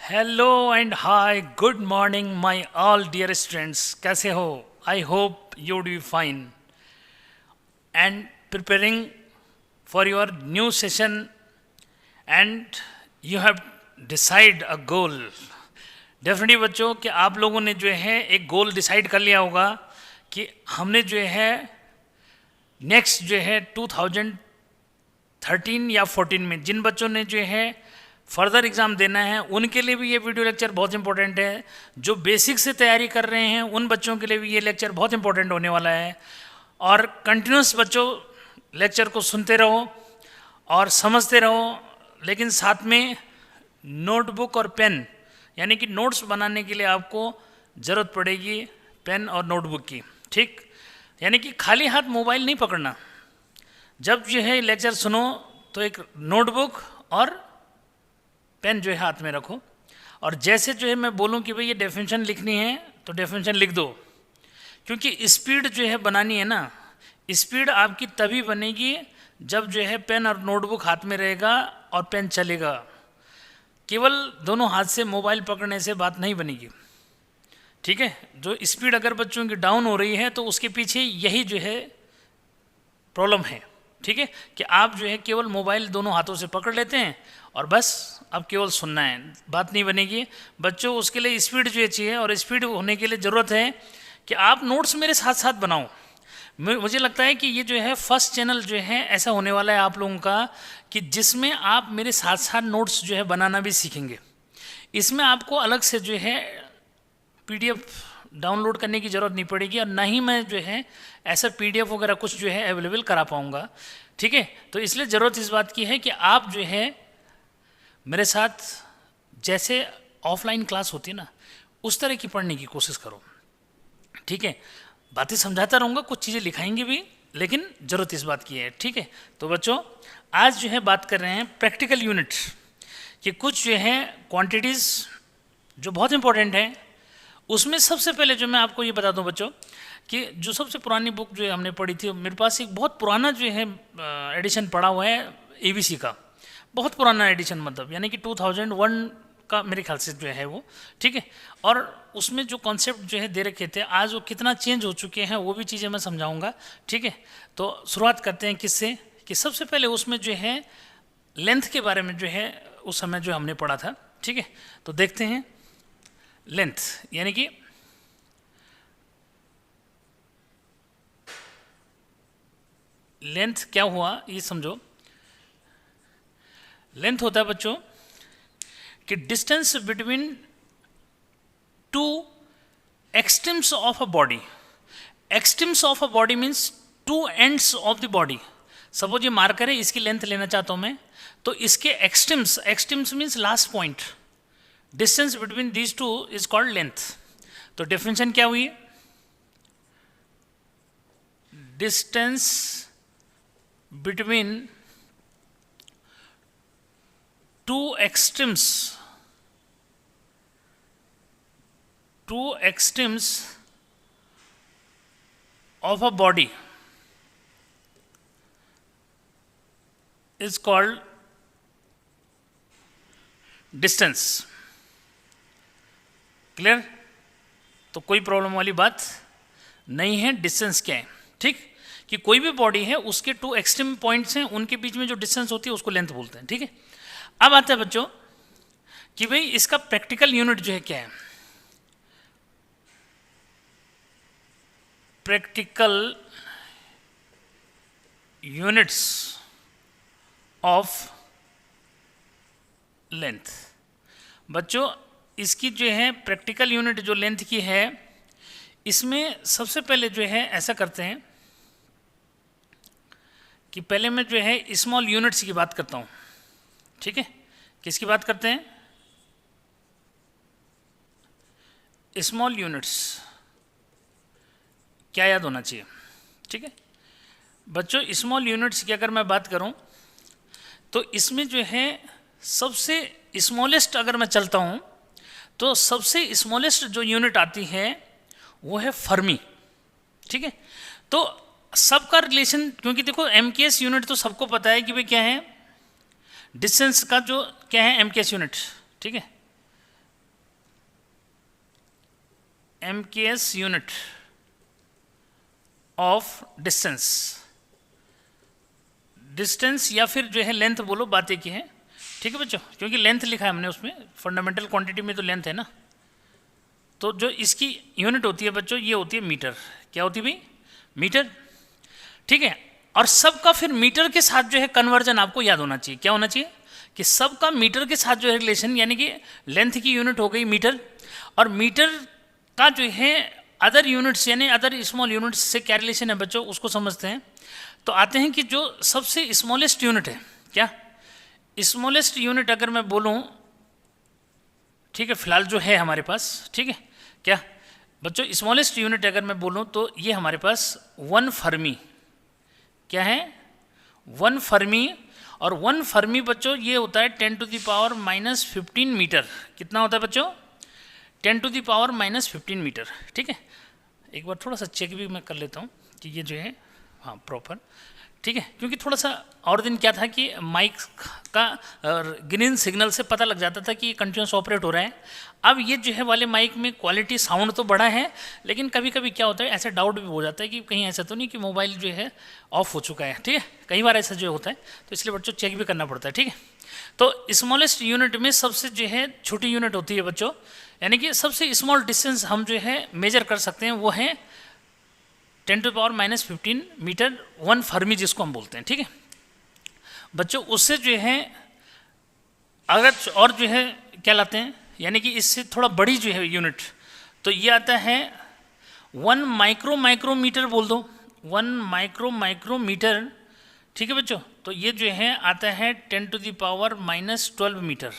Hello and hi good morning my all dear students, कैसे हो? I hope you do fine and preparing for your new session and you have decide a goal. Definitely बच्चों कि आप लोगों ने जो है एक गोल डिसाइड कर लिया होगा कि हमने जो है नेक्स्ट जो है 2013 या 14 में जिन बच्चों ने जो है फर्दर एग्ज़ाम देना है उनके लिए भी ये वीडियो लेक्चर बहुत इंपॉर्टेंट है। जो बेसिक से तैयारी कर रहे हैं उन बच्चों के लिए भी ये लेक्चर बहुत इंपॉर्टेंट होने वाला है। और कंटिन्यूस बच्चों लेक्चर को सुनते रहो और समझते रहो, लेकिन साथ में नोटबुक और पेन यानी कि नोट्स बनाने के लिए आपको ज़रूरत पड़ेगी पेन और नोटबुक की। ठीक, यानी कि खाली हाथ मोबाइल नहीं पकड़ना। जब जो है लेक्चर सुनो तो एक नोटबुक और पेन जो है हाथ में रखो, और जैसे जो है मैं बोलूँ कि भाई ये डेफिनेशन लिखनी है तो डेफिनेशन लिख दो, क्योंकि स्पीड जो है बनानी है ना। स्पीड आपकी तभी बनेगी जब जो है पेन और नोटबुक हाथ में रहेगा और पेन चलेगा। केवल दोनों हाथ से मोबाइल पकड़ने से बात नहीं बनेगी। ठीक है, जो स्पीड अगर बच्चों की डाउन हो रही है तो उसके पीछे यही जो है प्रॉब्लम है। ठीक है, कि आप जो है केवल मोबाइल दोनों हाथों से पकड़ लेते हैं और बस अब केवल सुनना है, बात नहीं बनेगी बच्चों। उसके लिए स्पीड जो चाहिए, और स्पीड होने के लिए ज़रूरत है कि आप नोट्स मेरे साथ साथ बनाओ। मुझे लगता है कि ये जो है फर्स्ट चैनल जो है ऐसा होने वाला है आप लोगों का कि जिसमें आप मेरे साथ साथ नोट्स जो है बनाना भी सीखेंगे। इसमें आपको अलग से जो है PDF डाउनलोड करने की ज़रूरत नहीं पड़ेगी, और ना ही मैं जो है ऐसा PDF वगैरह कुछ जो है अवेलेबल करा पाऊँगा। ठीक है, तो इसलिए ज़रूरत इस बात की है कि आप जो है मेरे साथ जैसे ऑफलाइन क्लास होती है ना उस तरह की पढ़ने की कोशिश करो। ठीक है, बातें समझाता रहूँगा, कुछ चीज़ें लिखाएंगे भी, लेकिन ज़रूरत इस बात की है। ठीक है, तो बच्चों आज जो है बात कर रहे हैं प्रैक्टिकल यूनिट कि कुछ जो है क्वांटिटीज़ जो बहुत इंपॉर्टेंट है। उसमें सबसे पहले जो मैं आपको ये बता दूं बच्चों कि जो सबसे पुरानी बुक जो हमने पढ़ी थी, मेरे पास एक बहुत पुराना जो है एडिशन पड़ा हुआ है ABC का, बहुत पुराना एडिशन, मतलब यानी कि 2001 का मेरे ख्याल से जो है वो। ठीक है, और उसमें जो कॉन्सेप्ट जो है दे रखे थे आज वो कितना चेंज हो चुके हैं वो भी चीज़ें मैं समझाऊंगा। ठीक है, तो शुरुआत करते हैं किससे कि सबसे पहले उसमें जो है लेंथ के बारे में जो है उस समय जो हमने पढ़ा था। ठीक है, तो देखते हैं लेंथ यानी कि लेंथ क्या हुआ ये समझो। लेंथ होता है बच्चों कि distance between two extremes of a body. Extremes of a body means two ends of the body. Suppose ये मार्कर है, इसकी लेंथ लेना चाहता हूं मैं, तो इसके extremes, extremes means last point, distance between these two is called length. तो डेफिनेशन क्या हुई? Distance between two extremes of a body is called distance. Clear? तो कोई प्रॉब्लम वाली बात नहीं है। डिस्टेंस क्या है? ठीक, कि कोई भी बॉडी है उसके टू एक्सट्रीम पॉइंट्स हैं, उनके बीच में जो डिस्टेंस होती है उसको लेंथ बोलते हैं। ठीक है, अब आता है बच्चों कि भाई इसका प्रैक्टिकल यूनिट जो है क्या है। Practical units of length. बच्चों इसकी जो है प्रैक्टिकल यूनिट जो लेंथ की है, इसमें सबसे पहले जो है ऐसा करते हैं कि पहले मैं जो है स्मॉल यूनिट्स की बात करता हूँ। ठीक है, किसकी बात करते हैं? Small units. क्या याद होना चाहिए? ठीक है बच्चों, स्मॉल यूनिट्स की अगर मैं बात करूं तो इसमें जो है सबसे स्मॉलेस्ट अगर मैं चलता हूं तो सबसे स्मॉलेस्ट जो यूनिट आती है वो है फर्मी। ठीक है, तो सबका रिलेशन, क्योंकि देखो MKS यूनिट तो सबको पता है कि भाई क्या है, डिस्टेंस का जो क्या है MKS यूनिट। ठीक है, MKS यूनिट ऑफ डिस्टेंस या फिर जो है लेंथ बोलो, बात एक ही है। ठीक है बच्चों, क्योंकि लेंथ लिखा है हमने उसमें, फंडामेंटल क्वांटिटी में तो लेंथ है ना। तो जो इसकी यूनिट होती है बच्चों, ये होती है मीटर। क्या होती है भाई? मीटर। ठीक है, और सबका फिर मीटर के साथ जो है कन्वर्जन आपको याद होना चाहिए। क्या होना चाहिए? कि सबका मीटर के साथ जो है रिलेशन, यानी कि लेंथ की यूनिट हो गई मीटर, और मीटर का जो है अदर यूनिट्स यानी अदर स्मॉल यूनिट्स से क्या रिलेशन है बच्चों, उसको समझते हैं। तो आते हैं कि जो सबसे स्मॉलेस्ट यूनिट है, क्या स्मॉलेस्ट यूनिट अगर मैं बोलूं, ठीक है, फिलहाल जो है हमारे पास, ठीक है, क्या बच्चों स्मॉलेस्ट यूनिट अगर मैं बोलूं तो ये हमारे पास 1 फर्मी। क्या है? 1 फर्मी। और 1 फर्मी बच्चों ये होता है 10⁻⁻15 मीटर। कितना होता है बच्चों? 10⁻⁻15 मीटर। ठीक है, एक बार थोड़ा सा चेक भी मैं कर लेता हूँ कि ये जो है हाँ प्रॉपर, ठीक है, क्योंकि थोड़ा सा और दिन क्या था कि माइक का ग्रीन सिग्नल से पता लग जाता था कि ये कंटिन्यूस ऑपरेट हो रहा है। अब ये जो है वाले माइक में क्वालिटी साउंड तो बड़ा है, लेकिन कभी कभी क्या होता है, ऐसा डाउट भी हो जाता है कि कहीं ऐसा तो नहीं कि मोबाइल जो है ऑफ हो चुका है। ठीक है, कई बार ऐसा जो होता है, तो इसलिए बच्चों चेक भी करना पड़ता है। ठीक है, तो स्मॉलेस्ट यूनिट में सबसे जो है छोटी यूनिट होती है बच्चों, यानी कि सबसे स्मॉल डिस्टेंस हम जो है मेजर कर सकते हैं वो है 10⁻⁻15 मीटर, 1 फर्मी जिसको हम बोलते हैं। ठीक है बच्चों, उससे जो है अगर और जो है क्या लाते हैं, यानी कि इससे थोड़ा बड़ी जो है यूनिट, तो ये आता है 1 माइक्रोमीटर बोल दो, 1 माइक्रोमीटर। ठीक है बच्चों, तो ये जो है आता है 10⁻⁻12 मीटर।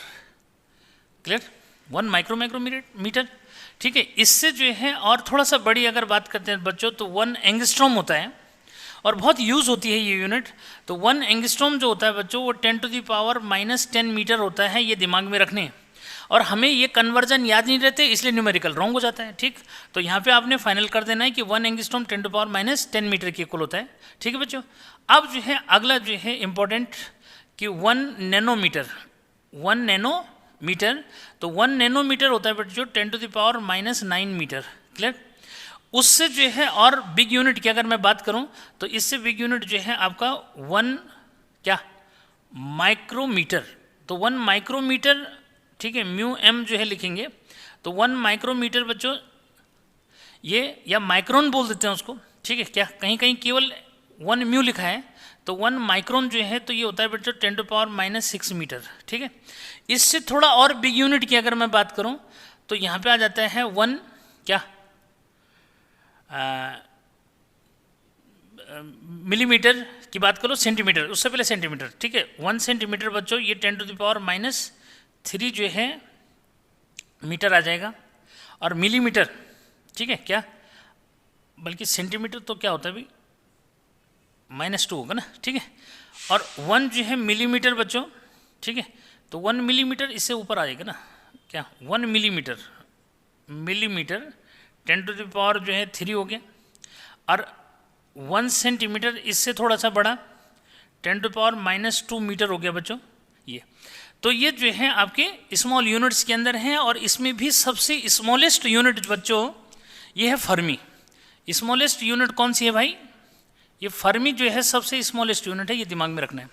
क्लियर? 1 माइक्रोमीटर। ठीक है, इससे जो है और थोड़ा सा बड़ी अगर बात करते हैं बच्चों तो 1 एंगस्ट्रॉम होता है, और बहुत यूज़ होती है ये यूनिट। तो 1 एंगस्ट्रॉम जो होता है बच्चों वो 10⁻⁻10 मीटर होता है, ये दिमाग में रखने। और हमें ये कन्वर्जन याद नहीं रहते, इसलिए न्यूमेरिकल रॉन्ग हो जाता है। ठीक, तो यहाँ पे आपने फाइनल कर देना है कि 1 एंगस्ट्रॉम 10⁻⁻10 मीटर के इक्वल होता है। ठीक है बच्चों, अब जो है अगला जो है इम्पोर्टेंट कि 1 नैनोमीटर। 1 नैनोमीटर, तो 1 नैनोमीटर होता है बच्चों 10⁻⁻9 मीटर। क्लियर? उससे जो है और बिग यूनिट की अगर मैं बात करूं तो इससे बिग यूनिट जो है आपका 1 क्या माइक्रोमीटर। तो 1 माइक्रोमीटर, ठीक है, म्यू एम जो है लिखेंगे, तो 1 माइक्रोमीटर बच्चों ये, या माइक्रोन बोल देते हैं उसको। ठीक है, क्या कहीं कहीं केवल 1 म्यू लिखा है, तो 1 माइक्रोन जो है तो ये होता है बच्चों 10⁻⁻6 मीटर। ठीक है, इससे थोड़ा और बिग यूनिट की अगर मैं बात करूं तो यहाँ पे आ जाता है 1 क्या मिलीमीटर की बात करो, सेंटीमीटर, उससे पहले सेंटीमीटर। ठीक है, 1 सेंटीमीटर बच्चों ये 10⁻⁻3 जो है मीटर आ जाएगा। और मिलीमीटर, ठीक है, क्या बल्कि सेंटीमीटर तो क्या होता है भाई -2 होगा ना। ठीक है, और 1 जो है मिलीमीटर बच्चों, ठीक है, तो 1 मिलीमीटर इससे ऊपर आ जाएगा ना, क्या 1 मिलीमीटर 10⁻³ जो है 3 हो गया। और 1 सेंटीमीटर इससे थोड़ा सा बड़ा 10⁻⁻2 मीटर हो गया बच्चों ये। तो ये जो है आपके स्मॉल यूनिट्स के अंदर हैं, और इसमें भी सबसे स्मॉलेस्ट यूनिट बच्चों ये है फर्मी। स्मॉलेस्ट यूनिट कौन सी है भाई? ये फर्मी जो है सबसे स्मॉलेस्ट यूनिट है, ये दिमाग में रखना है।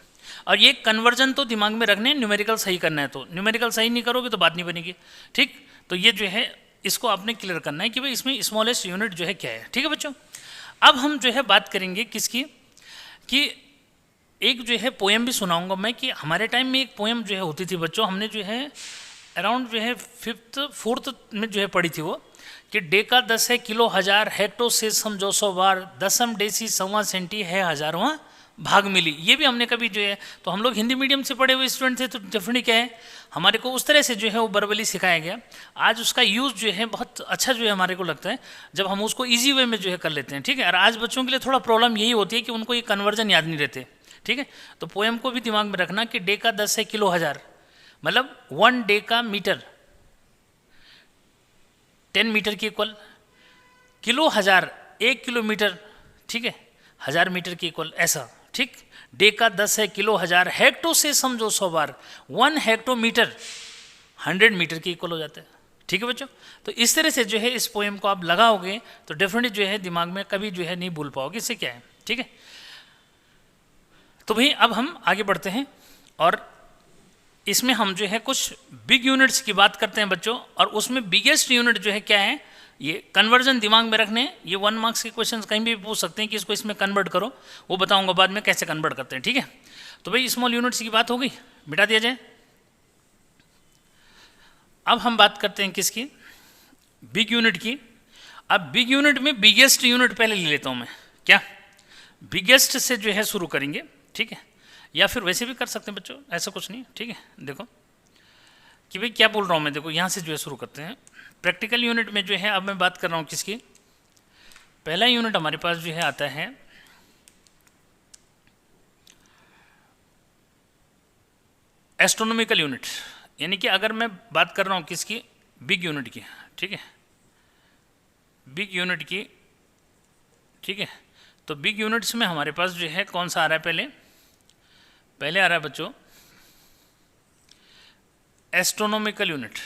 और ये कन्वर्जन तो दिमाग में रखने, न्यूमेरिकल सही करना है, तो न्यूमेरिकल सही नहीं करोगे तो बात नहीं बनेगी। ठीक, तो ये जो है इसको आपने क्लियर करना है कि भाई इसमें स्मॉलेस्ट यूनिट जो है क्या है। ठीक है बच्चों, अब हम जो है बात करेंगे किसकी, कि एक जो है पोएम भी सुनाऊंगा मैं, कि हमारे टाइम में एक पोएम जो है होती थी बच्चों, हमने जो है अराउंड जो है 4th में जो है पढ़ी थी वो, कि डे का 10 है किलो हजार, हेक्टो से समझो 100 बार, 10 डेसी 1.25 सेंटी है हजारवां भाग मिली। ये भी हमने कभी जो है, तो हम लोग हिंदी मीडियम से पढ़े हुए स्टूडेंट थे, तो डेफिनेटली क्या है हमारे को उस तरह से जो है वो वर्बली सिखाया गया। आज उसका यूज़ जो है बहुत अच्छा जो है हमारे को लगता है जब हम उसको ईजी वे में जो है कर लेते हैं। ठीक है, और आज बच्चों के लिए थोड़ा प्रॉब्लम यही होती है कि उनको ये कन्वर्जन याद नहीं रहते। ठीक है, तो पोएम को भी दिमाग में रखना कि डे का 10 है किलो हजार, मतलब 1 डे का मीटर 10 मीटर के इक्वल, किलो हजार 1 किलोमीटर, ठीक है, 1000 मीटर के इक्वल, ऐसा। ठीक, डे का 10 है किलो हजार, हेक्टो से समझो 100 बार, 1 हेक्टोमीटर 100 मीटर के इक्वल हो जाता है। ठीक है बच्चों। तो इस तरह से जो है इस पोएम को आप लगाओगे तो डेफिनेटली जो है दिमाग में कभी जो है नहीं भूल पाओगे, इससे क्या है, ठीक है। तो भाई अब हम आगे बढ़ते हैं और इसमें हम जो है कुछ बिग यूनिट्स की बात करते हैं बच्चों, और उसमें बिगेस्ट यूनिट जो है क्या है, ये कन्वर्जन दिमाग में रखने, ये 1 मार्क्स के क्वेश्चंस कहीं भी पूछ सकते हैं कि इसको इसमें कन्वर्ट करो, वो बताऊंगा बाद में कैसे कन्वर्ट करते हैं, ठीक है। तो भाई स्मॉल यूनिट्स की बात हो गई, मिटा दिया जाए। अब हम बात करते हैं किसकी, बिग यूनिट की। अब बिग यूनिट में बिगेस्ट यूनिट पहले ले लेता हूं मैं, क्या बिगेस्ट से जो है शुरू करेंगे, ठीक है, या फिर वैसे भी कर सकते हैं बच्चों, ऐसा कुछ नहीं, ठीक है। देखो कि भाई क्या बोल रहा हूं मैं, देखो यहां से जो है शुरू करते हैं। प्रैक्टिकल यूनिट में जो है अब मैं बात कर रहा हूं किसकी, पहला यूनिट हमारे पास जो है आता है एस्ट्रोनॉमिकल यूनिट, यानी कि अगर मैं बात कर रहा हूं किसकी, बिग यूनिट की, ठीक है, बिग यूनिट की, ठीक है। तो बिग यूनिट्स में हमारे पास जो है कौन सा आ रहा है, पहले आ रहा है बच्चों एस्ट्रोनॉमिकल यूनिट,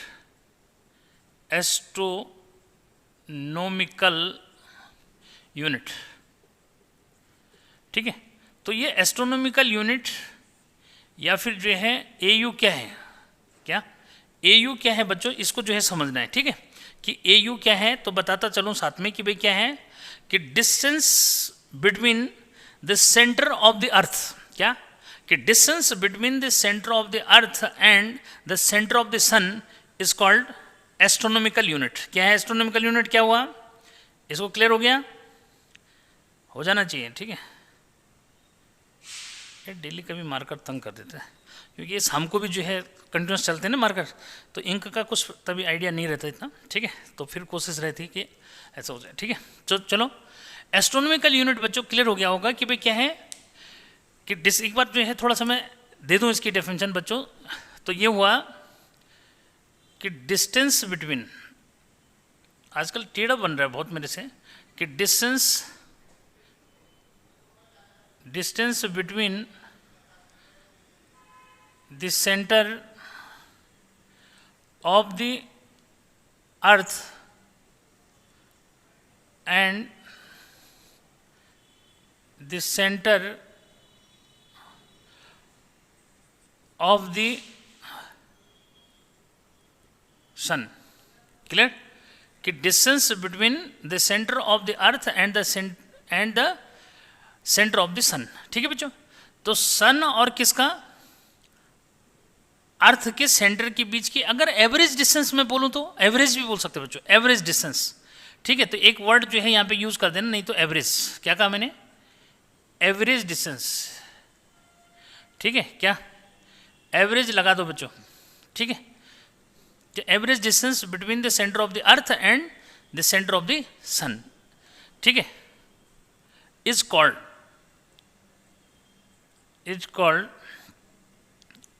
एस्ट्रोनॉमिकल यूनिट, ठीक है। तो ये एस्ट्रोनॉमिकल यूनिट या फिर जो है एयू क्या है, क्या एयू क्या है बच्चों, इसको जो है समझना है, ठीक है, कि एयू क्या है। तो बताता चलूँ साथ में कि भाई क्या है, कि distance between the centre of the earth, क्या कि distance between the centre of the earth and the centre of the sun is called astronomical unit. क्या है एस्ट्रोनॉमिकल यूनिट, क्या हुआ, इसको क्लियर हो गया, हो जाना चाहिए, ठीक है। ये डेली कभी मार्कर तंग कर देता है, क्योंकि ये शाम को भी जो है कंटिन्यूस चलते हैं ना मार्कर, तो इंक का कुछ तभी आइडिया नहीं रहता इतना, ठीक है। तो फिर कोशिश रहती है कि ऐसा हो जाए, ठीक है। तो चलो एस्ट्रोनॉमिकल यूनिट बच्चों क्लियर हो गया होगा कि भाई क्या है, कि एक बार जो है थोड़ा सा मैं दे दूं इसकी डेफिनेशन बच्चों। तो ये हुआ कि डिस्टेंस बिटवीन, आजकल टेढ़ा बन रहा है बहुत मेरे से, कि distance between the centre of the earth and the centre of the sun, clear, कि distance between the centre of the earth and the centre of the sun, ठीक है बच्चों। तो सन और किसका, अर्थ के सेंटर के बीच की अगर एवरेज डिस्टेंस में बोलूं तो एवरेज भी बोल सकते हैं बच्चों, एवरेज डिस्टेंस, ठीक है। तो एक वर्ड जो है यहां पे यूज कर देना, नहीं तो एवरेज, क्या कहा मैंने, एवरेज डिस्टेंस, ठीक है, क्या एवरेज लगा दो बच्चों, ठीक है। तो average distance between the centre of the earth and the centre of the sun, ठीक है, is called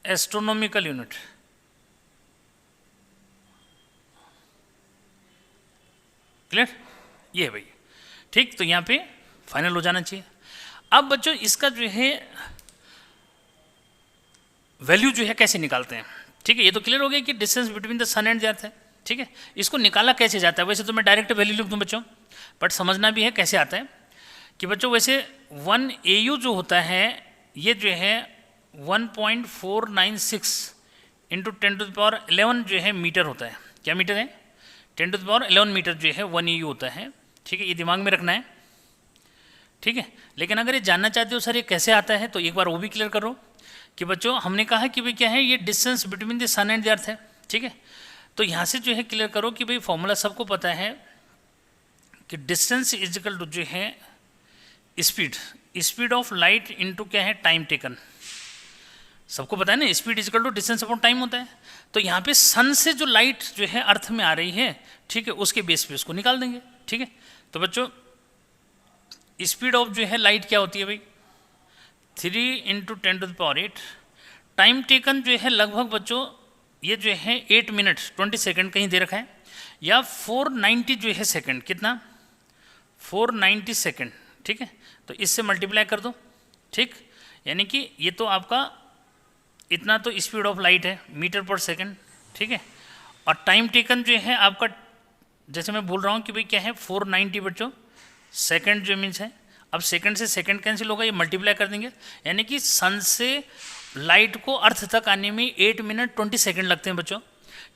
astronomical unit, clear, ये है भाई, ठीक। तो यहां पे फाइनल हो जाना चाहिए। अब बच्चों इसका जो है वैल्यू जो है कैसे निकालते हैं, ठीक है। ये तो क्लियर हो गया कि distance between the sun and the earth है, ठीक है। इसको निकाला कैसे जाता है, वैसे तो मैं डायरेक्ट वैल्यू लिख दूं बच्चों, बट समझना भी है कैसे आता है, कि बच्चों वैसे 1 AU जो होता है ये जो है 1.496 इंटू 10⁻11 जो है मीटर होता है, क्या मीटर है, 10⁻11 मीटर जो है 1 AU होता है, ठीक है। ये दिमाग में रखना है, ठीक है। लेकिन अगर ये जानना चाहते हो सर ये कैसे आता है, तो एक बार वो भी क्लियर करो कि बच्चों हमने कहा कि भाई क्या है, ये distance between the sun and the earth है, ठीक है। तो यहाँ से जो है क्लियर करो कि भाई फॉर्मूला सबको पता है कि डिस्टेंस इज इक्वल टू जो है स्पीड ऑफ लाइट इनटू क्या है, टाइम टेकन, सबको पता है ना, speed is equal to distance upon time होता है। तो यहाँ पे सन से जो लाइट जो है अर्थ में आ रही है, ठीक है, उसके बेस पे उसको निकाल देंगे, ठीक है। तो बच्चों स्पीड ऑफ जो है लाइट क्या होती है भाई, 3 इंटू 10⁸, टाइम टेकन जो है लगभग बच्चों ये जो है 8 मिनट 20 सेकेंड कहीं दे रखा है, या 490 जो है सेकेंड, कितना 490 सेकेंड, ठीक है। तो इससे मल्टीप्लाई कर दो, ठीक, यानी कि ये तो आपका इतना तो स्पीड ऑफ लाइट है मीटर पर सेकेंड, ठीक है। और टाइम टेकन जो है आपका, जैसे मैं बोल रहा हूँ कि भाई क्या है 490 बच्चों सेकंड जो मीन्स है। अब सेकंड से सेकंड कैंसिल होगा, ये मल्टीप्लाई कर देंगे, यानी कि सन से लाइट को अर्थ तक आने में 8 मिनट 20 सेकंड लगते हैं बच्चों,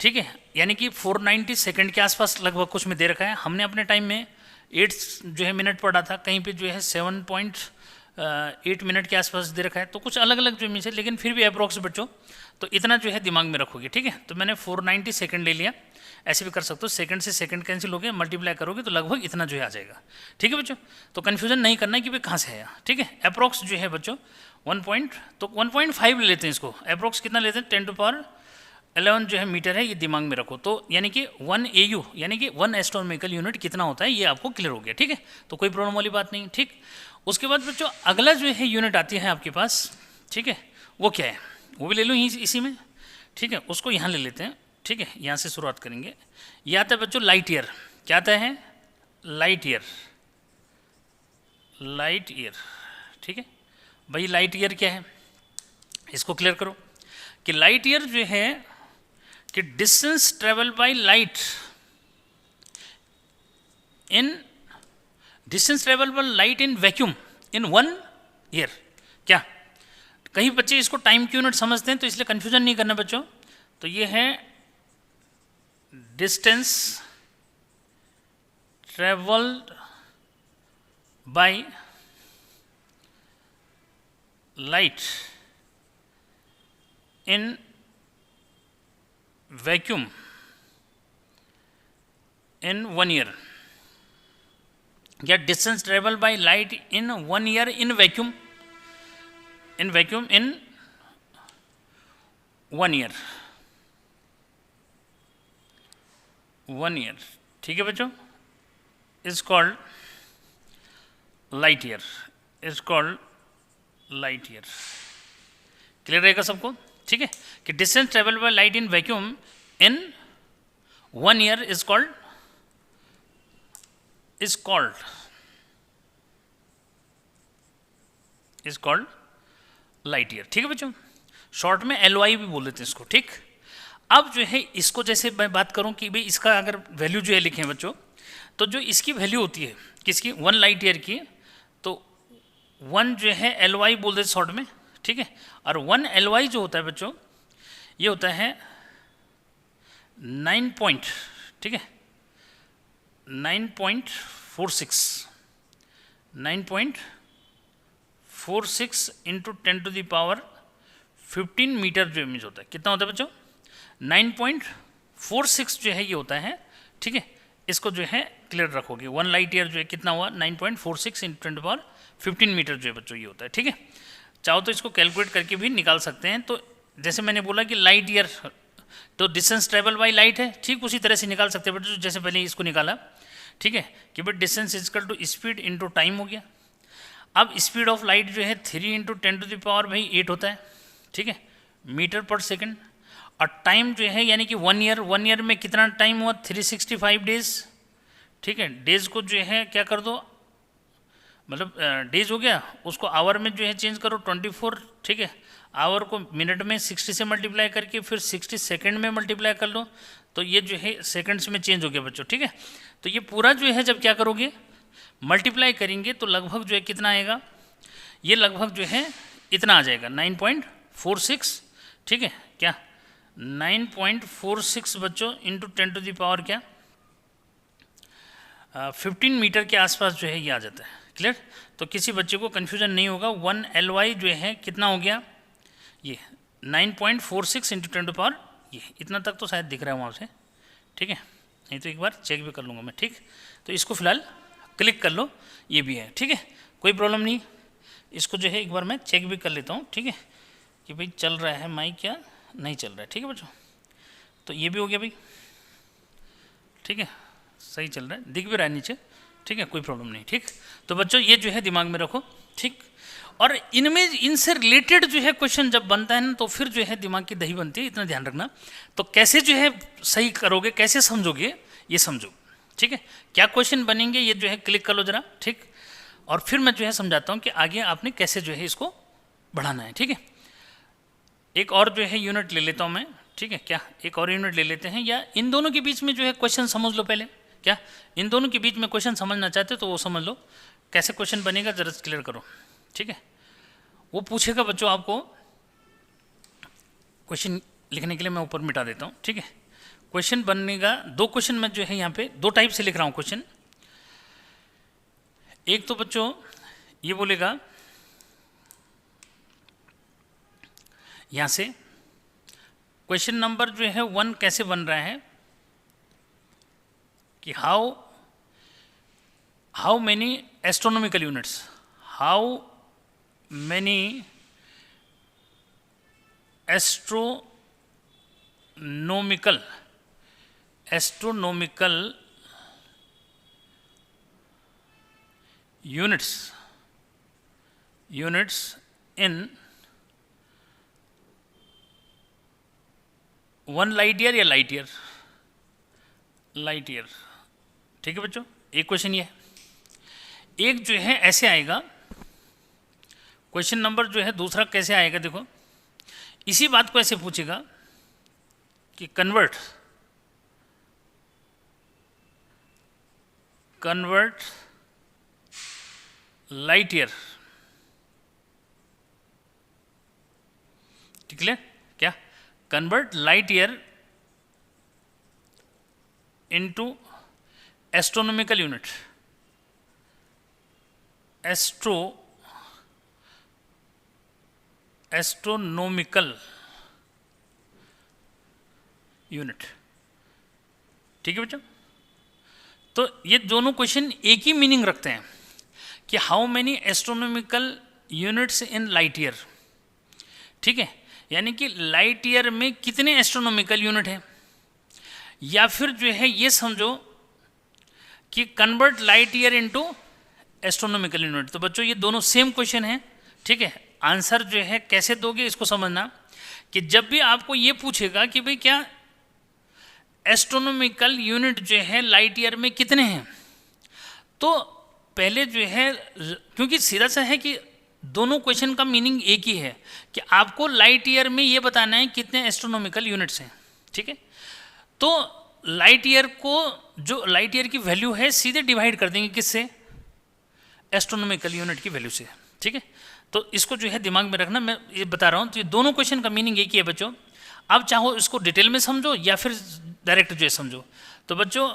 ठीक है। यानी कि 490 सेकंड के आसपास लगभग कुछ में दे रखा है। हमने अपने टाइम में 8 जो है मिनट पढ़ा था, कहीं पे जो है 7.8 मिनट के आसपास दे रखा है, तो कुछ अलग अलग जो मीन्स है, लेकिन फिर भी अप्रोक्स बच्चों, तो इतना जो है दिमाग में रखोगे, ठीक है। तो मैंने 490 सेकंड ले लिया, ऐसे भी कर सकते हो, सेकंड से सेकंड कैंसिल हो गए, मल्टीप्लाई करोगे तो लगभग इतना जो है आ जाएगा, ठीक है बच्चों। तो कन्फ्यूजन नहीं करना है कि भाई कहाँ से आया, ठीक है। अप्रोक्स जो है बच्चों 1.5 ले लेते हैं इसको, अप्रोक्स कितना लेते हैं 10⁻11 जो है मीटर है, ये दिमाग में रखो। तो यानी कि 1 AU यानी कि 1 एस्ट्रोनॉमिकल यूनिट कितना होता है, ये आपको क्लियर हो गया, ठीक है। तो कोई प्रॉब्लम वाली बात नहीं, ठीक। उसके बाद बच्चों अगला जो है यूनिट आती है आपके पास, ठीक है, वो क्या है, वो भी ले लो इसी में, ठीक है। उसको यहाँ ले लेते हैं, ठीक है, यहाँ से शुरुआत करेंगे। ये आता है बच्चों लाइट ईयर, क्या आता है लाइट ईयर, लाइट ईयर, ठीक है। भाई लाइट ईयर क्या है, इसको क्लियर करो कि लाइट ईयर जो है कि distance travel by light in distance travel by light in vacuum in 1 year. क्या कहीं बच्चे इसको टाइम की यूनिट समझते हैं, तो इसलिए कंफ्यूजन नहीं करना बच्चों। तो ये है distance travelled by light in vacuum in 1 year, या distance travel by light in 1 year in vacuum in 1 year, 1 year, ठीक है बच्चों, is called light year, is called light year. Clear रहेगा सबको, ठीक है, कि distance travel by light in vacuum in 1 year is called light year, ठीक है बच्चों। शॉर्ट में LY भी बोल देते हैं इसको, ठीक। अब जो है इसको जैसे मैं बात करूं कि भाई इसका अगर वैल्यू जो है लिखें बच्चों, तो जो इसकी वैल्यू होती है किसकी 1 लाइट ईयर की, तो 1 जो है LY बोल देते शॉर्ट में, ठीक है। और 1 LY जो होता है बच्चों, ये होता है 9 पॉइंट, ठीक है, 9.46 इंटू 10⁻15 मीटर जो इमेज होता है, कितना होता है बच्चों 9.46 जो है ये होता है, ठीक है। इसको जो है क्लियर रखोगे, 1 लाइट ईयर जो है कितना हुआ 9.46 इंटू 10⁻15 मीटर जो है बच्चों ये होता है, ठीक है। चाहो तो इसको कैलकुलेट करके भी निकाल सकते हैं। तो जैसे मैंने बोला कि लाइट ईयर तो डिस्टेंस ट्रेवल बाय लाइट है, ठीक उसी तरह से निकाल सकते हैं बच्चों, जैसे पहले इसको निकाला, ठीक है, कि but distance is equal to speed into time हो गया। अब स्पीड ऑफ लाइट जो है 3 इंटू 10⁻8 होता है, ठीक है, मीटर पर सेकंड। और टाइम जो है यानी कि 1 ईयर में कितना टाइम हुआ 365 डेज, ठीक है। डेज को जो है क्या कर दो, मतलब डेज हो गया, उसको आवर में जो है चेंज करो 24, ठीक है। आवर को मिनट में 60 से मल्टीप्लाई करके फिर 60 सेकंड में मल्टीप्लाई कर लो, तो ये जो है सेकंड्स में चेंज हो गया बच्चों, ठीक है। तो ये पूरा जो है जब क्या करोगे मल्टीप्लाई करेंगे तो लगभग जो है कितना आएगा, ये लगभग जो है इतना आ जाएगा 9.46, ठीक है। क्या 9.46 बच्चों इंटू 10⁻, क्या 15 मीटर के आसपास जो है ये आ जाता है, क्लियर। तो किसी बच्चे को कन्फ्यूजन नहीं होगा। 1 LY जो है कितना हो गया, ये 9.46 इंटू 10⁻, ये इतना तक तो शायद दिख रहा है वहाँ से, ठीक है, नहीं तो एक बार चेक भी कर लूँगा मैं, ठीक। तो इसको फिलहाल क्लिक कर लो, ये भी है, ठीक है, कोई प्रॉब्लम नहीं। इसको जो है एक बार मैं चेक भी कर लेता हूँ, ठीक है, कि भाई चल रहा है माइक क्या नहीं चल रहा है, ठीक है बच्चों। तो ये भी हो गया भाई, ठीक है, सही चल रहा है, दिख भी रहा है नीचे, ठीक है, कोई प्रॉब्लम नहीं, ठीक। तो बच्चों ये जो है दिमाग में रखो, ठीक। और इनमें इनसे रिलेटेड जो है क्वेश्चन जब बनता है ना, तो फिर जो है दिमाग की दही बनती है, इतना ध्यान रखना। तो कैसे जो है सही करोगे, कैसे समझोगे, ये समझो, ठीक है। क्या क्वेश्चन बनेंगे ये जो है क्लिक कर लो जरा, ठीक। और फिर मैं जो है समझाता हूँ कि आगे आपने कैसे जो है इसको बढ़ाना है, ठीक है। एक और जो है यूनिट ले लेता हूँ मैं, ठीक है क्या, एक और यूनिट ले लेते हैं, या इन दोनों के बीच में जो है क्वेश्चन समझ लो पहले, क्या इन दोनों के बीच में क्वेश्चन समझना चाहते हो तो वो समझ लो कैसे क्वेश्चन बनेगा, जरा क्लियर करो। ठीक है, वो पूछेगा बच्चों आपको, क्वेश्चन लिखने के लिए मैं ऊपर मिटा देता हूँ। ठीक है, क्वेश्चन बनेगा, दो क्वेश्चन मैं जो है यहाँ पे दो टाइप से लिख रहा हूँ क्वेश्चन। एक तो बच्चों ये बोलेगा यहाँ से क्वेश्चन नंबर जो है 1 कैसे बन रहा है कि how many astronomical units, how many astronomical units in 1 light year या light year। ठीक है बच्चों, एक क्वेश्चन ये है। एक जो है ऐसे आएगा क्वेश्चन नंबर जो है दूसरा कैसे आएगा, देखो इसी बात को ऐसे पूछेगा कि कन्वर्ट लाइट ईयर, ठीक है क्या, convert light year into astronomical unit, astronomical unit. ठीक है बच्चों, तो ये दोनों क्वेश्चन एक ही मीनिंग रखते हैं कि how many astronomical units in light year. ठीक है, यानी कि लाइट ईयर में कितने एस्ट्रोनॉमिकल यूनिट हैं, या फिर जो है ये समझो कि convert light year into astronomical unit. तो बच्चों ये दोनों सेम क्वेश्चन है। ठीक है, आंसर जो है कैसे दोगे इसको समझना कि जब भी आपको ये पूछेगा कि भाई क्या एस्ट्रोनॉमिकल यूनिट जो है लाइट ईयर में कितने हैं, तो पहले जो है, क्योंकि सीधा सा है कि दोनों क्वेश्चन का मीनिंग एक ही है कि आपको लाइट ईयर में ये बताना है कितने एस्ट्रोनॉमिकल यूनिट्स हैं। ठीक है, तो लाइट ईयर को, जो लाइट ईयर की वैल्यू है सीधे डिवाइड कर देंगे किससे, एस्ट्रोनॉमिकल यूनिट की वैल्यू से। ठीक है, तो इसको जो है दिमाग में रखना, मैं ये बता रहा हूँ। तो ये दोनों क्वेश्चन का मीनिंग एक ही है बच्चों। अब चाहो इसको डिटेल में समझो या फिर डायरेक्ट जो है समझो। तो बच्चों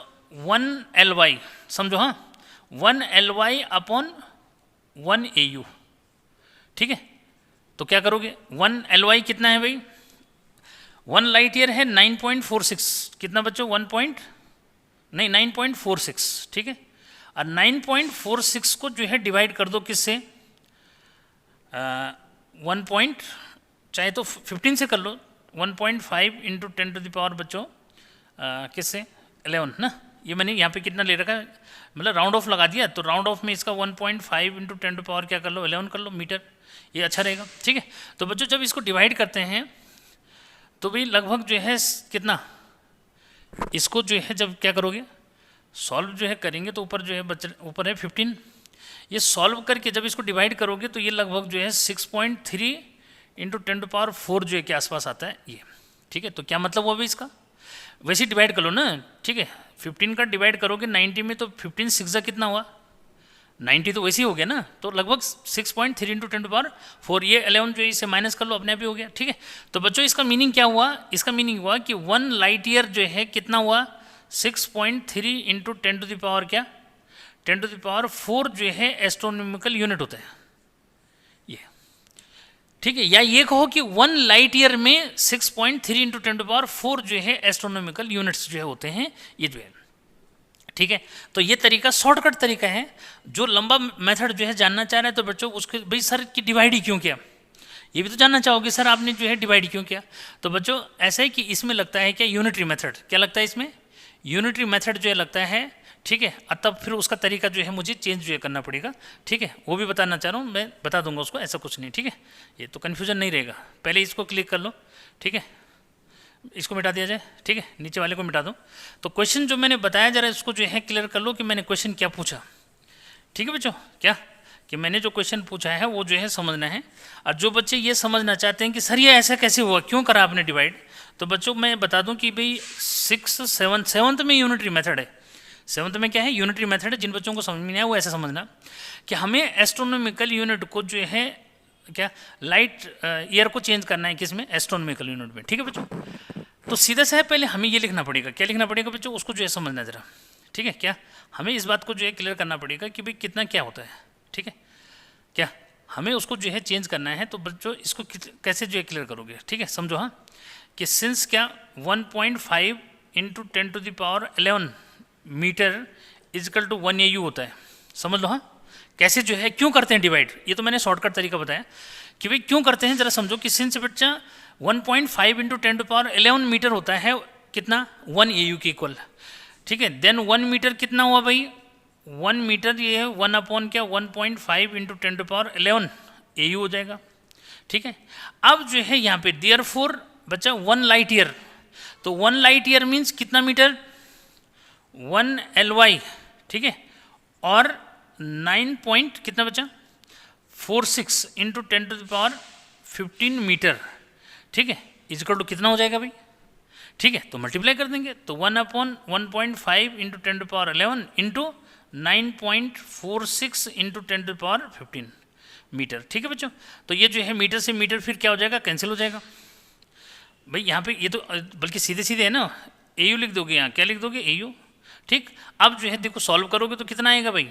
1 LY समझो, हाँ 1 LY अपॉन 1 AU। ठीक है, तो क्या करोगे, 1 LY कितना है भाई, 1 लाइट ईयर है 9.46, कितना बच्चों 9.46। ठीक है, और 9.46 को जो है डिवाइड कर दो किससे, 1 पॉइंट, चाहे तो 15 से कर लो, 1.5 इंटू 10 टू द पावर बच्चों किससे 11 ना। ये मैंने यहाँ पे कितना ले रखा है, मतलब राउंड ऑफ लगा दिया, तो राउंड ऑफ में इसका 1.5 इंटू 10 टू पावर क्या कर लो 11 कर लो मीटर, ये अच्छा रहेगा। ठीक है, तो बच्चों जब इसको डिवाइड करते हैं तो भाई लगभग जो है कितना, इसको जो है जब क्या करोगे सॉल्व जो है करेंगे तो ऊपर जो है ऊपर है 15, ये सॉल्व करके जब इसको डिवाइड करोगे तो ये लगभग जो है 6.3 इंटू 10 टू पावर 4 जो है के आसपास आता है ये। ठीक है, तो क्या मतलब हुआ भाई इसका, वैसे ही डिवाइड कर लो ना। ठीक है, 15 का डिवाइड करोगे 90 में तो 15 6 कितना हुआ 90, तो वैसे ही हो गया ना। तो लगभग 6.3 इंटू 10 टू पावर 4, ये 11 जो है इसे माइनस कर लो, अपने आप ही हो गया। ठीक है, तो बच्चों इसका मीनिंग क्या हुआ, इसका मीनिंग हुआ कि 1 लाइट ईयर जो है कितना हुआ 6.3 इंटू 10 टू द पावर क्या 10 टू द पावर 4 जो है एस्ट्रोनॉमिकल यूनिट होता है ये। ठीक है, या ये कहो कि 1 लाइट ईयर में 6.3 इंटू 10 टू पावर 4 जो है एस्ट्रोनॉमिकल यूनिट्स जो है होते हैं ये जो है। ठीक है, तो ये तरीका शॉर्टकट तरीका है। जो लंबा मेथड जो है जानना चाह रहे हैं तो बच्चों उसके भाई सर की डिवाइड ही क्यों किया, ये भी तो जानना चाहोगे सर आपने जो है डिवाइड क्यों किया। तो बच्चों ऐसा है कि इसमें लगता है क्या यूनिटरी मेथड, क्या लगता है इसमें यूनिटरी मेथड जो है लगता है। ठीक है, तब फिर उसका तरीका जो है मुझे चेंज जो है करना पड़ेगा। ठीक है, वो भी बताना चाह रहा हूँ, मैं बता दूंगा उसको, ऐसा कुछ नहीं। ठीक है, ये तो कन्फ्यूजन नहीं रहेगा। पहले इसको क्लिक कर लो, ठीक है, इसको मिटा दिया जाए। ठीक है, नीचे वाले को मिटा दो। तो क्वेश्चन जो मैंने बताया जरा इसको जो है क्लियर कर लो कि मैंने क्वेश्चन क्या पूछा। ठीक है बच्चों, क्या कि मैंने जो क्वेश्चन पूछा है वो जो है समझना है। और जो बच्चे ये समझना चाहते हैं कि सर ये ऐसा कैसे हुआ, क्यों करा आपने डिवाइड, तो बच्चों मैं बता दूं कि भाई 7th में यूनिटरी मेथड है। 7th में क्या है, यूनिटरी मेथड है। जिन बच्चों को समझ में नहीं आया वो ऐसा समझना कि हमें एस्ट्रोनॉमिकल यूनिट को जो है क्या लाइट ईयर को चेंज करना है, किस में, एस्ट्रोनॉमिकल यूनिट में। ठीक है बच्चों, तो सीधा सा है, पहले हमें ये लिखना पड़ेगा। क्या लिखना पड़ेगा बच्चों, उसको जो है समझना जरा। ठीक है, क्या हमें इस बात को जो है क्लियर करना पड़ेगा कि भाई कितना क्या होता है। ठीक है, क्या हमें उसको जो है चेंज करना है। तो बच्चों इसको कैसे जो है क्लियर करोगे, ठीक है, समझो। हाँ, कि सिंस क्या 1.5 into 10⁻11 metre is equal to 1 AU होता है, समझ लो। हाँ, कैसे जो है क्यों करते हैं डिवाइड, ये तो मैंने शॉर्टकट तरीका बताया कि भाई क्यों करते हैं, जरा समझो। कि सिंस बच्चा 1.5 इंटू 10⁻11 मीटर होता है, कितना, 1 AU के इक्वल। ठीक है, देन 1 मीटर कितना हुआ भाई, 1 मीटर ये है 1 अपॉन क्या 1.5 इंटू 10⁻11 AU हो जाएगा। ठीक है, अब जो है यहाँ पे देयरफॉर बच्चा 1 लाइट ईयर, तो 1 लाइट ईयर मीन्स कितना मीटर, 1 LY। ठीक है, और 9 पॉइंट कितना बचा 46 इंटू 10⁻15 मीटर। ठीक है, इजकल टू कितना हो जाएगा भाई। ठीक है, तो मल्टीप्लाई कर देंगे, तो 1 upon 1.5 into 10⁻11 into 9.46 into 10⁻15 metre. ठीक है बच्चों, तो ये जो है मीटर से मीटर फिर क्या हो जाएगा, कैंसिल हो जाएगा भाई। यहाँ पे ये तो बल्कि सीधे सीधे है ना, AU लिख दोगे, यहाँ क्या लिख दोगे, AU। ठीक, अब जो है देखो सॉल्व करोगे तो कितना आएगा भाई,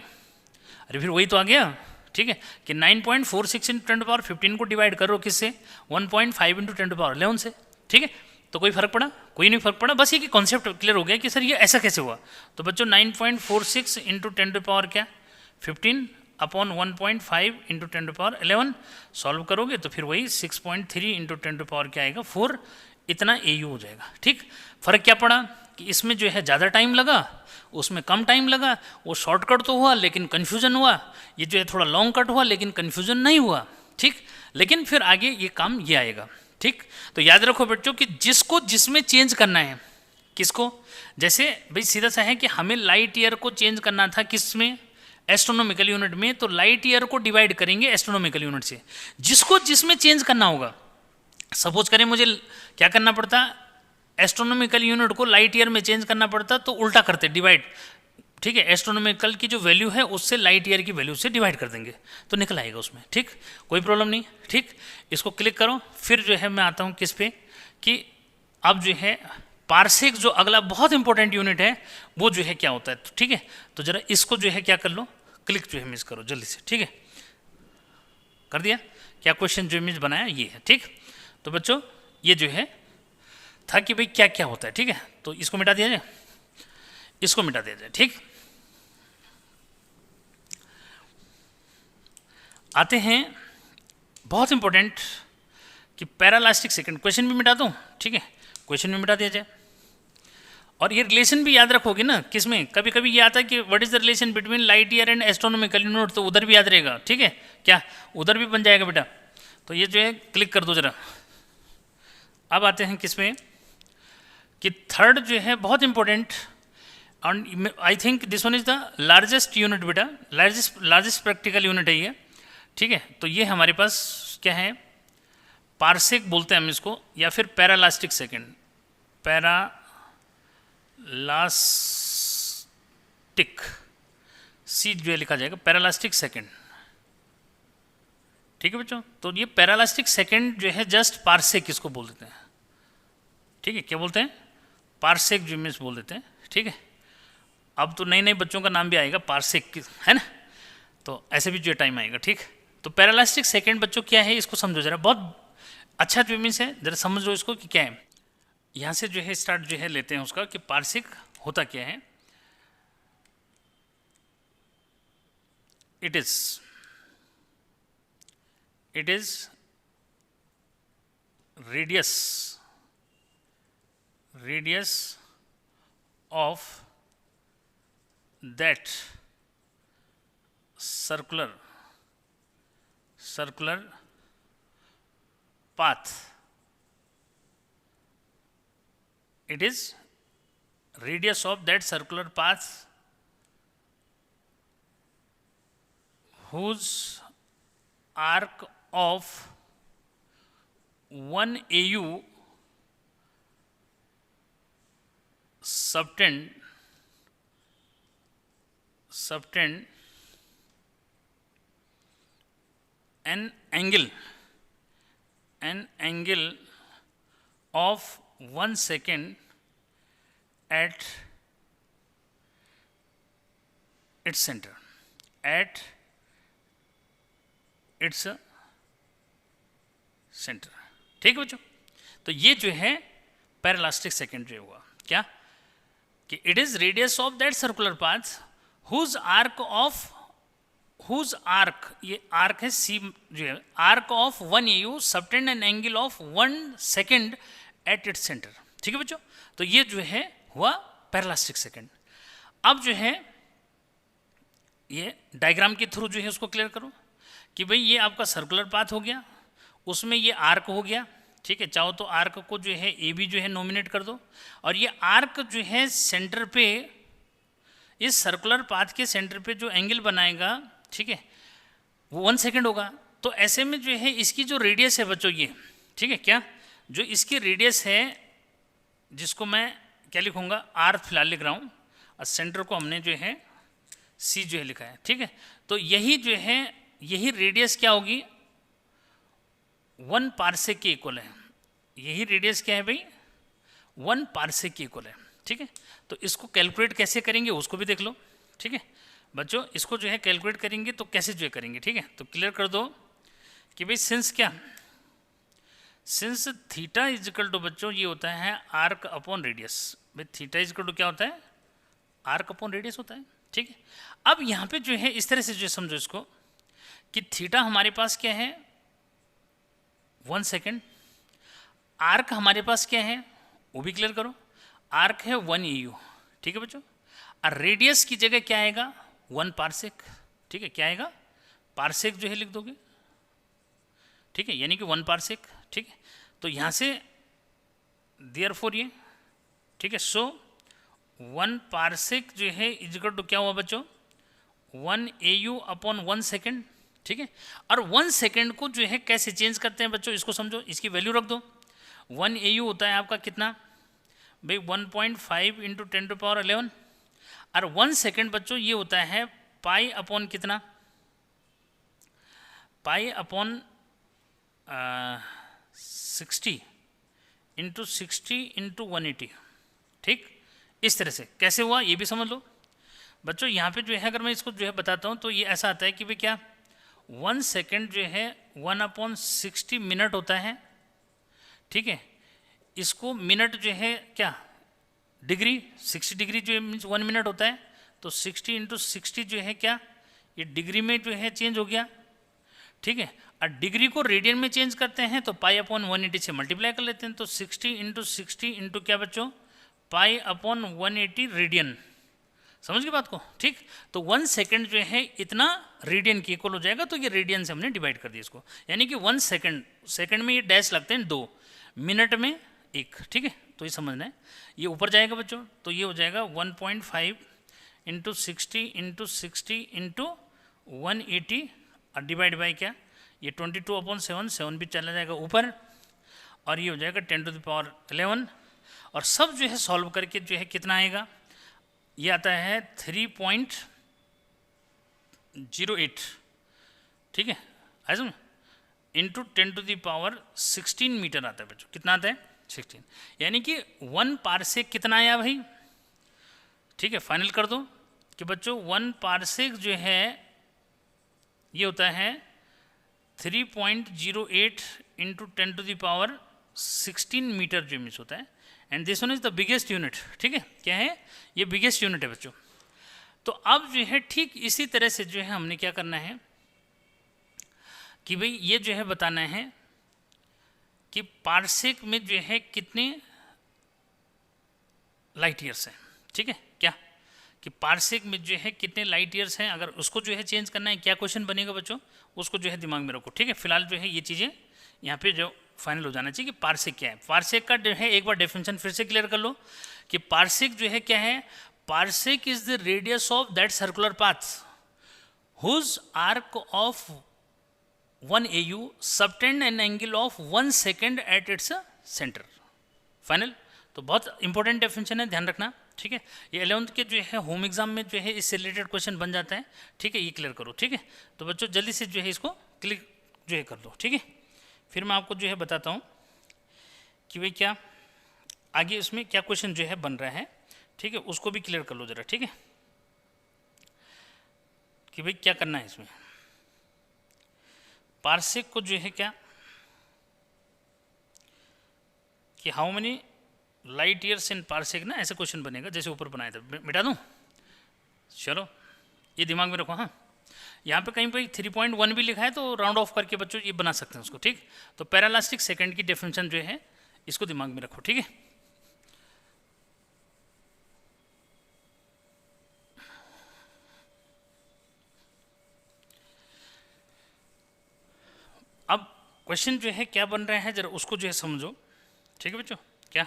अरे फिर वही तो आ गया। ठीक है, कि 9.46 इंटू 10⁻15 को डिवाइड करो किससे, 1.5 इंटू 10⁻11 से। ठीक है, तो कोई फर्क पड़ा, कोई नहीं फर्क पड़ा, बस ये कि कॉन्सेप्ट क्लियर हो गया कि सर ये ऐसा कैसे हुआ। तो बच्चों 9.46 इंटू 10⁻15 अपॉन 1.5 इंटू 10⁻11 सॉल्व करोगे तो फिर वही 6.3 इंटू 10 क्या आएगा 4, इतना AU हो जाएगा। ठीक, फर्क क्या पड़ा कि इसमें जो है ज़्यादा टाइम लगा, उसमें कम टाइम लगा। वो शॉर्टकट तो हुआ लेकिन कन्फ्यूजन हुआ, ये जो है थोड़ा लॉन्ग कट हुआ लेकिन कन्फ्यूजन नहीं हुआ। ठीक, लेकिन फिर आगे ये काम ये आएगा। ठीक, तो याद रखो बच्चों कि जिसको जिसमें चेंज करना है, किसको, जैसे भाई सीधा सा है कि हमें लाइट ईयर को चेंज करना था किस में, एस्ट्रोनॉमिकल यूनिट में, तो लाइट ईयर को डिवाइड करेंगे एस्ट्रोनॉमिकल यूनिट से। जिसको जिसमें चेंज करना होगा, सपोज करें मुझे क्या करना पड़ता, एस्ट्रोनॉमिकल यूनिट को लाइट ईयर में चेंज करना पड़ता, तो उल्टा करते डिवाइड। ठीक है, एस्ट्रोनॉमिकल की जो वैल्यू है उससे लाइट ईयर की वैल्यू से डिवाइड कर देंगे तो निकल आएगा उसमें। ठीक, कोई प्रॉब्लम नहीं। ठीक, इसको क्लिक करो, फिर जो है मैं आता हूँ किस पे, कि अब जो है पार्सेक जो अगला बहुत इंपॉर्टेंट यूनिट है वो जो है क्या होता है। तो ठीक है, तो जरा इसको जो है क्या कर लो, क्लिक जो है मिस करो जल्दी से। ठीक है, कर दिया, क्या क्वेश्चन जो इमेज बनाया ये है। ठीक, तो बच्चों ये जो है था कि भाई क्या क्या होता है। ठीक है, तो इसको मिटा दिया जाए, इसको मिटा दिया जाए। ठीक, आते हैं बहुत इंपॉर्टेंट कि पैरालास्टिक सेकंड, क्वेश्चन भी मिटा दूं। ठीक है, क्वेश्चन भी मिटा दिया जाए, और ये रिलेशन भी याद रखोगे ना, किसमें कभी कभी ये आता है कि what is the relation between light year and astronomical unit, तो उधर भी याद रहेगा। ठीक है, क्या उधर भी बन जाएगा बेटा, तो ये जो है क्लिक कर दो जरा। अब आते हैं किसमें, कि थर्ड जो है बहुत इंपॉर्टेंट, और I think this one is the largest unit बेटा, लार्जेस्ट प्रैक्टिकल यूनिट है ये। ठीक है, तो ये हमारे पास क्या है, पार्सेक बोलते हैं हम इसको, या फिर पैरालास्टिक सेकंड, पैरालास्टिक सी जो है लिखा जाएगा, पैरालास्टिक सेकंड। ठीक है बच्चों, तो ये पैरालास्टिक सेकंड जो है जस्ट पार्सेक इसको बोल देते हैं। ठीक है, क्या बोलते हैं, पार्सेक जो मिस बोल देते हैं। ठीक है, अब तो नए नए बच्चों का नाम भी आएगा पार्सेक, है ना, तो ऐसे भी जो टाइम आएगा। ठीक, तो पैरालास्टिक सेकंड बच्चों क्या है इसको समझो जरा, बहुत अच्छा जो मीन्स है, जरा समझ लो इसको कि क्या है। यहाँ से जो है स्टार्ट जो है लेते हैं उसका कि पार्सेक होता क्या है। It is radius of that circular path. It is radius of that circular path whose arc of 1 AU subtend an angle of 1 second at its center, ठीक है बच्चों। तो ये जो है पैरालास्टिक सेकेंडरी हुआ क्या, कि it is radius of that circular path whose arc, ये आर्क है सी जो है, arc of 1 AU subtend an angle of 1 second at its centre, ठीक है बच्चों। तो ये जो है हुआ पैरालास्टिक सेकेंड। अब जो है ये डायग्राम के थ्रू जो है उसको क्लियर करो कि भाई ये आपका सर्कुलर पाथ हो गया, उसमें ये आर्क हो गया, ठीक है। चाहो तो आर्क को जो है ए बी जो है नॉमिनेट कर दो, और ये आर्क जो है सेंटर पे, इस सर्कुलर पाथ के सेंटर पे जो एंगल बनाएगा, ठीक है, वो 1 सेकेंड होगा। तो ऐसे में जो है इसकी जो रेडियस है बच्चों ये, ठीक है, क्या जो इसकी रेडियस है, जिसको मैं क्या लिखूँगा, आर फिलहाल लिख रहा हूँ, और सेंटर को हमने जो है सी जो है लिखा है, ठीक है। तो यही जो है यही रेडियस क्या होगी, 1 पार्सेक के इक्वल है। यही रेडियस क्या है भाई, 1 पार्सेक के इक्वल है, ठीक है। तो इसको कैलकुलेट कैसे करेंगे उसको भी देख लो, ठीक है बच्चों। इसको जो है कैलकुलेट करेंगे तो कैसे जो है करेंगे, ठीक है। तो क्लियर कर दो कि भाई सिंस क्या, since theta is equal to बच्चों ये होता है आर्क अपॉन रेडियस। भाई थीटा इज इक्वल टू क्या होता है, आर्क अपॉन रेडियस होता है, ठीक है। अब यहाँ पे जो है इस तरह से जो समझो इसको कि थीटा हमारे पास क्या है 1 सेकेंड, आर्क हमारे पास क्या है वो भी क्लियर करो, आर्क है 1 AU, ठीक है बच्चों। और रेडियस की जगह क्या आएगा 1 पार्सेक, ठीक है, क्या आएगा पार्सेक जो है लिख दोगे, ठीक है, यानी कि 1 पार्सेक, ठीक है। तो यहाँ से देयरफॉर ये, ठीक है, सो 1 पार्सेक जो है इक्वल टू क्या हुआ बच्चों 1 AU अपॉन 1 सेकेंड, ठीक है। और 1 सेकेंड को जो है कैसे चेंज करते हैं बच्चों, इसको समझो, इसकी वैल्यू रख दो। 1 AU होता है आपका कितना भाई 1.5 इंटू 10⁻11, और 1 सेकेंड बच्चों ये होता है पाई अपॉन कितना, पाई अपॉन 60 इंटू 60 इंटू 180, ठीक। इस तरह से कैसे हुआ ये भी समझ लो बच्चों। यहाँ पे जो है अगर मैं इसको जो है बताता हूँ तो ये ऐसा आता है कि भाई क्या 1 सेकेंड जो है 1/60 मिनट होता है, ठीक है। इसको मिनट जो है क्या डिग्री, 60 डिग्री जो है मीन्स 1 मिनट होता है, तो 60 इंटू 60 जो है क्या ये डिग्री में जो है चेंज हो गया, ठीक है। और डिग्री को रेडियन में चेंज करते हैं तो पाई अपॉन 180 से मल्टीप्लाई कर लेते हैं, तो 60 इंटू 60 इंटू क्या बच्चों पाई अपॉन 180 रेडियन, समझ गए बात को, ठीक। तो 1 सेकेंड जो है इतना रेडियन की इक्वल हो जाएगा, तो ये रेडियन से हमने डिवाइड कर दिया इसको, यानी कि 1 सेकेंड, सेकेंड में ये डैश लगते हैं 2, मिनट में 1, ठीक है। तो ये समझना है, ये ऊपर जाएगा बच्चों, तो ये हो जाएगा 1.5 इंटू 60 इंटू 60 इंटू 180 और डिवाइड बाई क्या ये 22/7, 7 भी चला जाएगा ऊपर, और ये हो जाएगा 10⁻11, और सब जो है सॉल्व करके जो है कितना आएगा, ये आता है 3.08, ठीक है, ऐसा इंटू 10⁻16 मीटर आता है बच्चों। कितना आता है 16, यानी कि 1 पार्सेक कितना आया भाई, ठीक है। फाइनल कर दो कि बच्चों 1 पार्सेक जो है ये होता है 3.08 इंटू 10⁻16 मीटर जो मीन्स होता है, and this one is the biggest unit, ठीक है। क्या है ये बिगेस्ट यूनिट है बच्चों। तो अब जो है ठीक इसी तरह से जो है हमने क्या करना है कि भाई ये जो है बताना है कि पार्सेक में जो है कितने लाइट ईयर्स हैं, ठीक है, क्या कि पार्सेक में जो है कितने लाइट ईयर्स हैं, अगर उसको जो है चेंज करना है क्या क्वेश्चन बनेगा बच्चों, उसको जो है दिमाग में रखो, ठीक है। फिलहाल जो है ये चीज़ें यहाँ पे जो फाइनल हो जाना चाहिए कि पार्सेक क्या है। पार्सेक का जो है एक बार डेफिनेशन फिर से क्लियर कर लो कि पार्सेक जो है क्या है, parsec is the radius of that circular path whose arc of 1 AU subtend an angle of 1 second at its centre. Final. तो बहुत इंपॉर्टेंट डेफिनेशन है, ध्यान रखना, ठीक है। ये 11th के जो है होम एग्जाम में जो है इससे रिलेटेड क्वेश्चन बन जाता है, ठीक है। ये क्लियर करो, ठीक है। तो बच्चों जल्दी से जो है इसको क्लिक जो है कर दो, ठीक है। फिर मैं आपको जो है बताता हूँ कि भाई क्या आगे इसमें क्या क्वेश्चन जो है बन रहा है, ठीक है। उसको भी क्लियर कर लो जरा, ठीक है, कि भाई क्या करना है इसमें। पार्सेक को जो है क्या कि how many light years in parsec ना, ऐसे क्वेश्चन बनेगा जैसे ऊपर बनाया था। मिटा दूँ, चलो ये दिमाग में रखो। हाँ, यहाँ पे कहीं पे 3.1 भी लिखा है तो राउंड ऑफ करके बच्चों ये बना सकते हैं उसको, ठीक। तो पैरालास्टिक सेकंड की डेफिनेशन जो है इसको दिमाग में रखो, ठीक है। अब क्वेश्चन जो है क्या बन रहा है जरा उसको जो है समझो, ठीक है बच्चों। क्या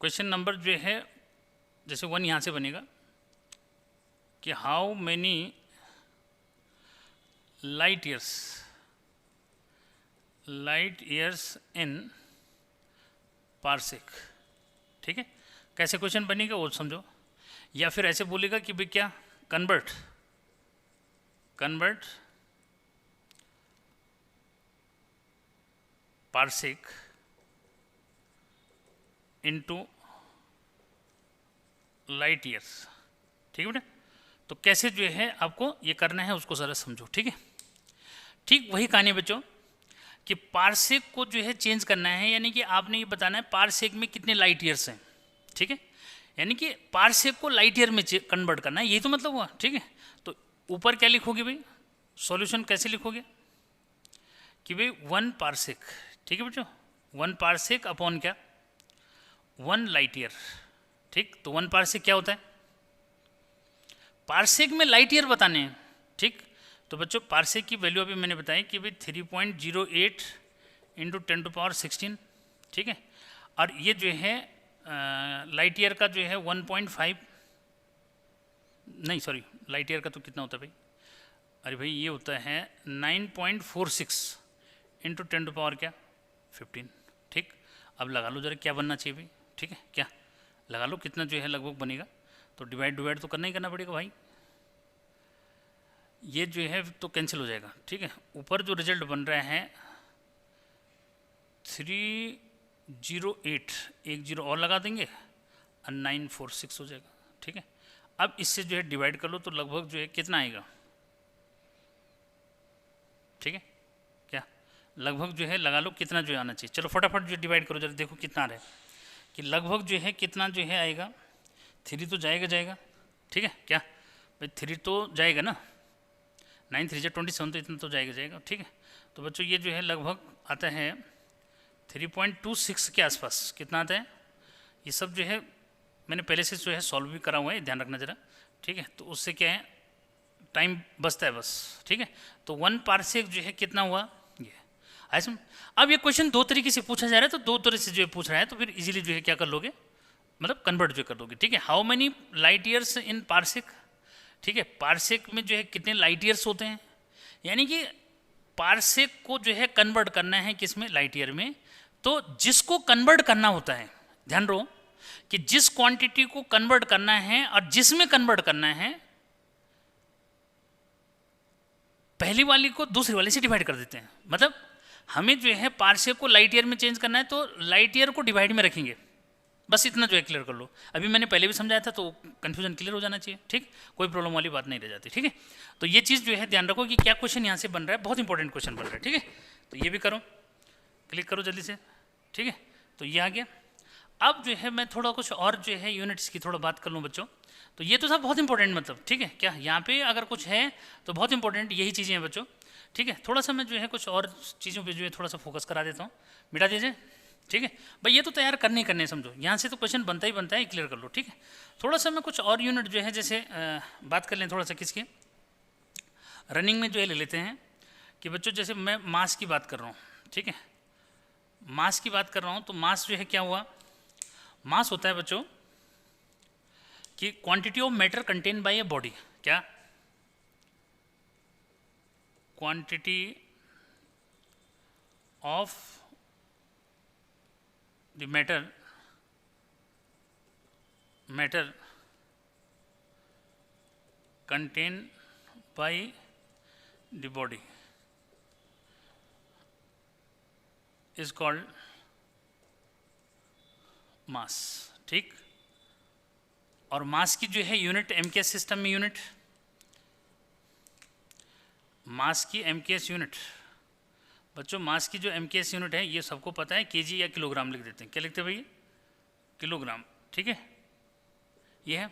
क्वेश्चन नंबर जो है जैसे 1 यहाँ से बनेगा कि how many light years in parsec, ठीक है। कैसे क्वेश्चन बनेगा वो समझो। या फिर ऐसे बोलेगा कि भाई क्या convert parsec into light years, ठीक है बेटा। तो कैसे जो है आपको ये करना है उसको ज़रा समझो, ठीक है। ठीक वही कहानी है बच्चों कि पार्सेक को जो है चेंज करना है, यानी कि आपने ये बताना है पार्सेक में कितने लाइट ईयर्स हैं, ठीक है। यानी कि पार्सेक को लाइट ईयर में कन्वर्ट करना है, यही तो मतलब हुआ, ठीक है। तो ऊपर क्या लिखोगे भाई, सॉल्यूशन कैसे लिखोगे कि भाई 1 पार्सेक, ठीक है बच्चों, 1 पार्सेक अपॉन क्या 1 लाइट ईयर, ठीक। तो 1 पार्सेक क्या होता है, पार्सेक में लाइट ईयर बताने हैं, ठीक। तो बच्चों पार्सेक की वैल्यू अभी मैंने बताई कि भाई 3.08 इंटू 10⁻16, ठीक है। और ये जो है लाइट ईयर का जो है 1.5, नहीं सॉरी लाइट ईयर का तो कितना होता है भाई, अरे भाई ये होता है 9.46 इंटू 10⁻15, ठीक। अब लगा लो जरा क्या बनना चाहिए भाई, ठीक है। क्या लगा लो कितना जो है लगभग बनेगा, तो डिवाइड तो करना ही करना पड़ेगा भाई। ये जो है तो कैंसिल हो जाएगा, ठीक है। ऊपर जो रिजल्ट बन रहा है 308, एक जीरो और लगा देंगे और 946 हो जाएगा, ठीक है। अब इससे जो है डिवाइड कर लो तो लगभग जो है कितना आएगा, ठीक है। क्या लगभग जो है लगा लो कितना जो है आना चाहिए। चलो फटाफट जो डिवाइड करो जरा देखो कितना आ रहा है कि लगभग जो है कितना जो है आएगा। 3 तो जाएगा, ठीक है। क्या भाई 3 तो जाएगा ना, 9 3 27 तो इतना तो जाएगा, ठीक है। तो बच्चों ये जो है लगभग आता है 3.26 के आसपास, कितना आता है। ये सब जो है मैंने पहले से जो है सॉल्व भी करा हुआ है, ध्यान रखना ज़रा, ठीक है। तो उससे क्या है टाइम बचता है बस, ठीक है। तो 1 पार्सेक जो है कितना हुआ ये ऐसा। अब ये क्वेश्चन 2 तरीके से पूछा जा रहा है, तो 2 तरह से जो है पूछ रहा है, तो फिर इजीली जो है क्या कर लोगे, मतलब कन्वर्ट जो कर दोगे, ठीक है। How many light years in parsec, ठीक है। पार्सेक में जो है कितने लाइट ईयर्स होते हैं, यानी कि पार्सेक को जो है कन्वर्ट करना है किस में, लाइट ईयर में। तो जिसको कन्वर्ट करना होता है, ध्यान रहो कि जिस क्वांटिटी को कन्वर्ट करना है और जिसमें कन्वर्ट करना है, पहली वाली को दूसरी वाली से डिवाइड कर देते हैं। मतलब हमें जो है पार्सेक को लाइट ईयर में चेंज करना है तो लाइट ईयर को डिवाइड में रखेंगे, बस इतना जो है क्लियर कर लो। अभी मैंने पहले भी समझाया था तो कंफ्यूजन क्लियर हो जाना चाहिए, ठीक। कोई प्रॉब्लम वाली बात नहीं रह जाती, ठीक है। तो ये चीज़ जो है ध्यान रखो कि क्या क्वेश्चन यहाँ से बन रहा है, बहुत इंपॉर्टेंट क्वेश्चन बन रहा है, ठीक है। तो ये भी करो, क्लिक करो जल्दी से, ठीक है। तो ये आ गया। अब जो है मैं थोड़ा कुछ और जो है यूनिट्स की थोड़ा बात कर लूँ बच्चों। तो ये तो सब बहुत इंपॉर्टेंट, मतलब ठीक है। क्या यहाँ पे अगर कुछ है तो बहुत इंपॉर्टेंट यही चीज़ें हैं बच्चों, ठीक है। थोड़ा सा मैं जो है कुछ और चीज़ों पे जो है थोड़ा सा फोकस करा देता हूँ, मिटा दीजिए, ठीक है भाई। ये तो तैयार करने समझो, यहाँ से तो क्वेश्चन बनता ही बनता है, क्लियर कर लो, ठीक है। थोड़ा सा मैं कुछ और यूनिट जो है जैसे बात कर लें थोड़ा सा किसकी, रनिंग में जो है ले लेते हैं कि बच्चों जैसे मैं मास की बात कर रहा हूँ, ठीक है। मास की बात कर रहा हूँ तो मास जो है क्या हुआ, मास होता है बच्चों कि quantity of matter content by a body, क्या quantity of the matter content by the body is called mass. ठीक, और मास की जो है यूनिट एमकेएस सिस्टम में यूनिट, मास की एमकेएस यूनिट, बच्चों मास की जो एमकेएस यूनिट है ये सबको पता है, केजी या किलोग्राम लिख देते हैं। क्या लिखते हैं भैया? किलोग्राम। ठीक है, ये है।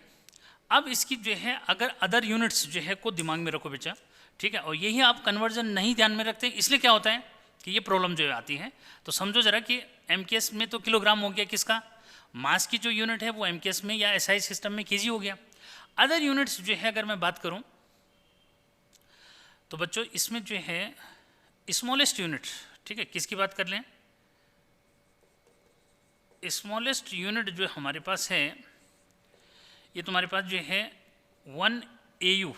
अब इसकी जो है अगर अदर यूनिट्स जो है को दिमाग में रखो बच्चा, ठीक है, और यही आप कन्वर्जन नहीं ध्यान में रखते, इसलिए क्या होता है कि ये प्रॉब्लम जो है आती है। तो समझो जरा कि एमकेएस में तो किलोग्राम हो गया, किसका? मास की जो यूनिट है वो एमकेएस में या एसआई सिस्टम में केजी हो गया। अदर यूनिट्स जो है अगर मैं बात करूं तो बच्चों इसमें जो है स्मॉलेस्ट यूनिट, ठीक है, किसकी बात कर लें? स्मॉलेस्ट यूनिट जो हमारे पास है ये तुम्हारे पास जो है 1 AU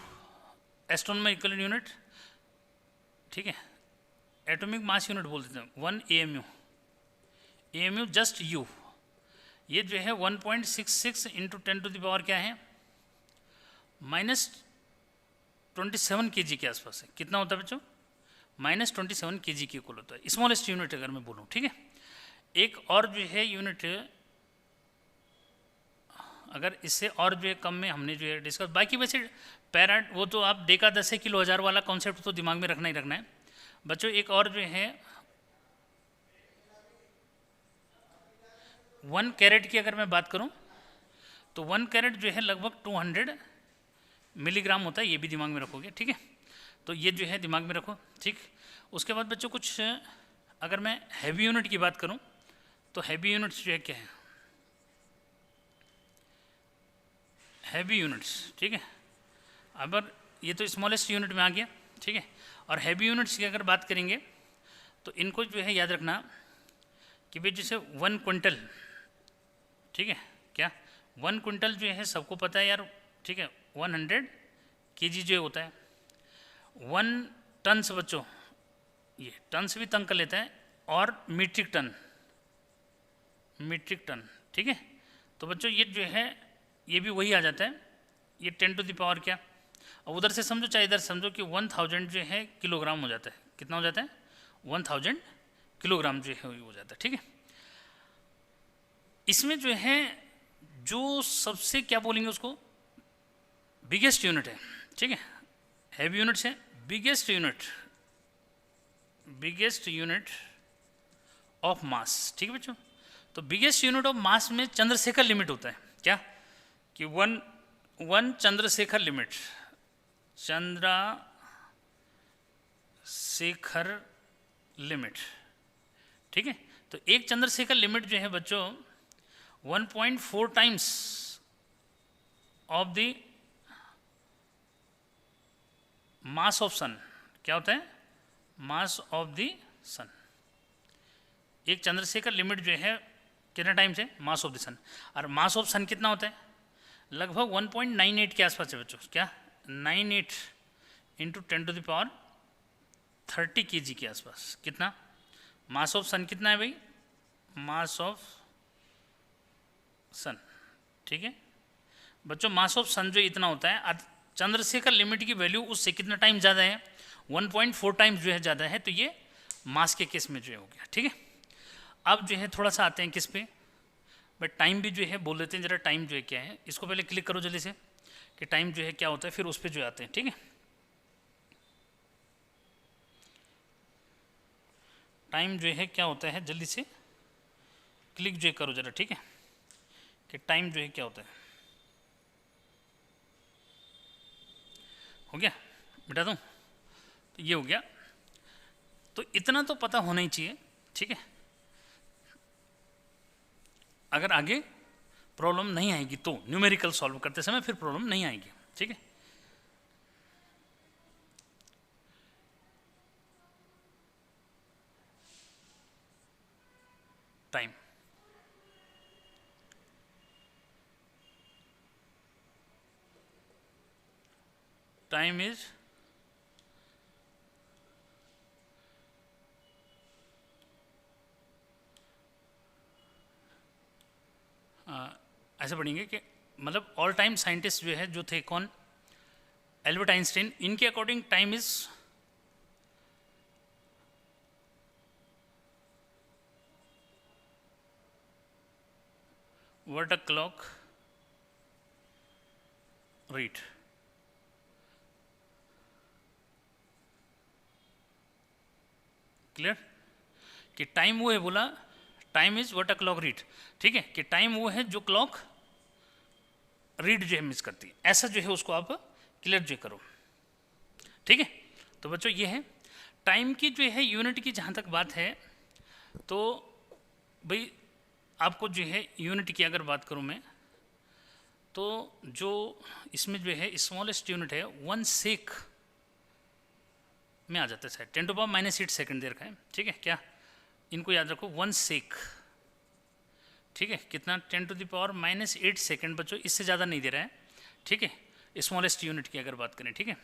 एस्ट्रोनॉमिकल यूनिट, ठीक है, एटॉमिक मास यूनिट बोल देते हैं 1 AMU जस्ट U, ये जो है 1.66 इंटू 10 टू द पावर क्या है -27 kg के आसपास है। कितना होता है बच्चों? -27 kg के इक्वल होता है, स्मॉलेस्ट यूनिट अगर मैं बोलूँ। ठीक है, एक और जो है यूनिट अगर इससे और जो है कम में हमने जो है डिस्कस, बाकी वैसे पैराट वो तो आप देखा 10 किलो हज़ार वाला कॉन्सेप्ट तो दिमाग में रखना ही रखना है बच्चों। एक और जो है 1 कैरेट की अगर मैं बात करूं तो 1 कैरेट जो है लगभग 200 मिलीग्राम होता है, ये भी दिमाग में रखोगे। ठीक है, तो ये जो है दिमाग में रखो। ठीक, उसके बाद बच्चों कुछ अगर मैं हैवी यूनिट की बात करूं तो हैवी यूनिट्स जो है क्या है? हैवी यूनिट्स, ठीक है, अब ये तो स्मॉलेस्ट यूनिट में आ गया। ठीक है, और हैवी यूनिट्स की अगर बात करेंगे तो इनको जो है याद रखना कि भाई जैसे 1 क्विंटल, ठीक है, क्या 1 क्विंटल जो है सबको पता है यार, ठीक है, 100 kg जो होता है। 1 टन से बच्चों, ये टन से भी तंग कर लेता है, और मीट्रिक टन, ठीक है, तो बच्चों ये जो है ये भी वही आ जाता है, ये 10 टू द पावर क्या, और उधर से समझो चाहे इधर समझो कि 1000 जो है किलोग्राम हो जाता है। कितना हो जाता है? 1000 किलोग्राम जो है हो जाता है। ठीक है, इसमें जो है जो सबसे क्या बोलेंगे उसको बिगेस्ट यूनिट है। ठीक है, हैवी यूनिट्स है, बिगेस्ट यूनिट ऑफ मास। ठीक है बच्चों, तो बिगेस्ट यूनिट ऑफ मास में चंद्रशेखर लिमिट होता है। क्या कि वन चंद्रशेखर लिमिट, ठीक है, तो एक चंद्रशेखर लिमिट जो है बच्चों 1.4 times of the mass of sun. क्या होता है? Mass of the sun. एक चंद्रशेखर लिमिट जो है कितना टाइम्स है? Mass of the sun. और मास ऑफ सन कितना होता है? लगभग 1.98 के आसपास है बच्चों। क्या 98 into 10 to the power 30 kg के आसपास। कितना मास ऑफ सन कितना है भाई? मास ऑफ सन, ठीक है बच्चों, मास ऑफ सन जो इतना होता है, चंद्रशेखर लिमिट की वैल्यू उससे कितना टाइम ज़्यादा है? 1.4 टाइम्स जो है ज़्यादा है, तो ये मास के केस में जो है हो गया। ठीक है, अब जो है थोड़ा सा आते हैं किस पे, बट टाइम भी जो है बोल देते हैं, जरा टाइम जो है क्या है, इसको पहले क्लिक करो जल्दी से कि टाइम जो है क्या होता है, फिर उस पर जो आते हैं। ठीक है, टाइम जो है क्या होता है, जल्दी से क्लिक जो करो जरा। ठीक है, कि टाइम जो है क्या होता है। हो गया, बिठा दूँ? तो ये हो गया, तो इतना तो पता होना ही चाहिए। ठीक है, अगर आगे प्रॉब्लम नहीं आएगी तो न्यूमेरिकल सॉल्व करते समय फिर प्रॉब्लम नहीं आएगी। ठीक है, टाइम टाइम इज ऐसे पढ़ेंगे कि मतलब ऑल टाइम साइंटिस्ट जो है जो थे कौन, एल्बर्ट आइंस्टाइन, इनके according time is what a clock read. Clear कि टाइम वो है, बोला time is what a clock read, ठीक है, कि टाइम वो है जो क्लॉक रीड जो है मिस करती है, ऐसा जो है उसको आप क्लियर जो करो, ठीक है। तो बच्चों ये है टाइम की जो है यूनिट की जहाँ तक बात है, तो भाई आपको जो है यूनिट की अगर बात करूँ मैं, तो जो इसमें जो है स्मॉलेस्ट यूनिट है 1 सेक में आ जाता है, शायद 10⁻⁸ सेकंड दे रखा है, ठीक है क्या, इनको याद रखो 1 सेक, ठीक है, कितना 10⁻⁸ सेकंड बच्चों, इससे ज़्यादा नहीं दे रहा है, ठीक है, स्मॉलेस्ट यूनिट की अगर बात करें, ठीक है।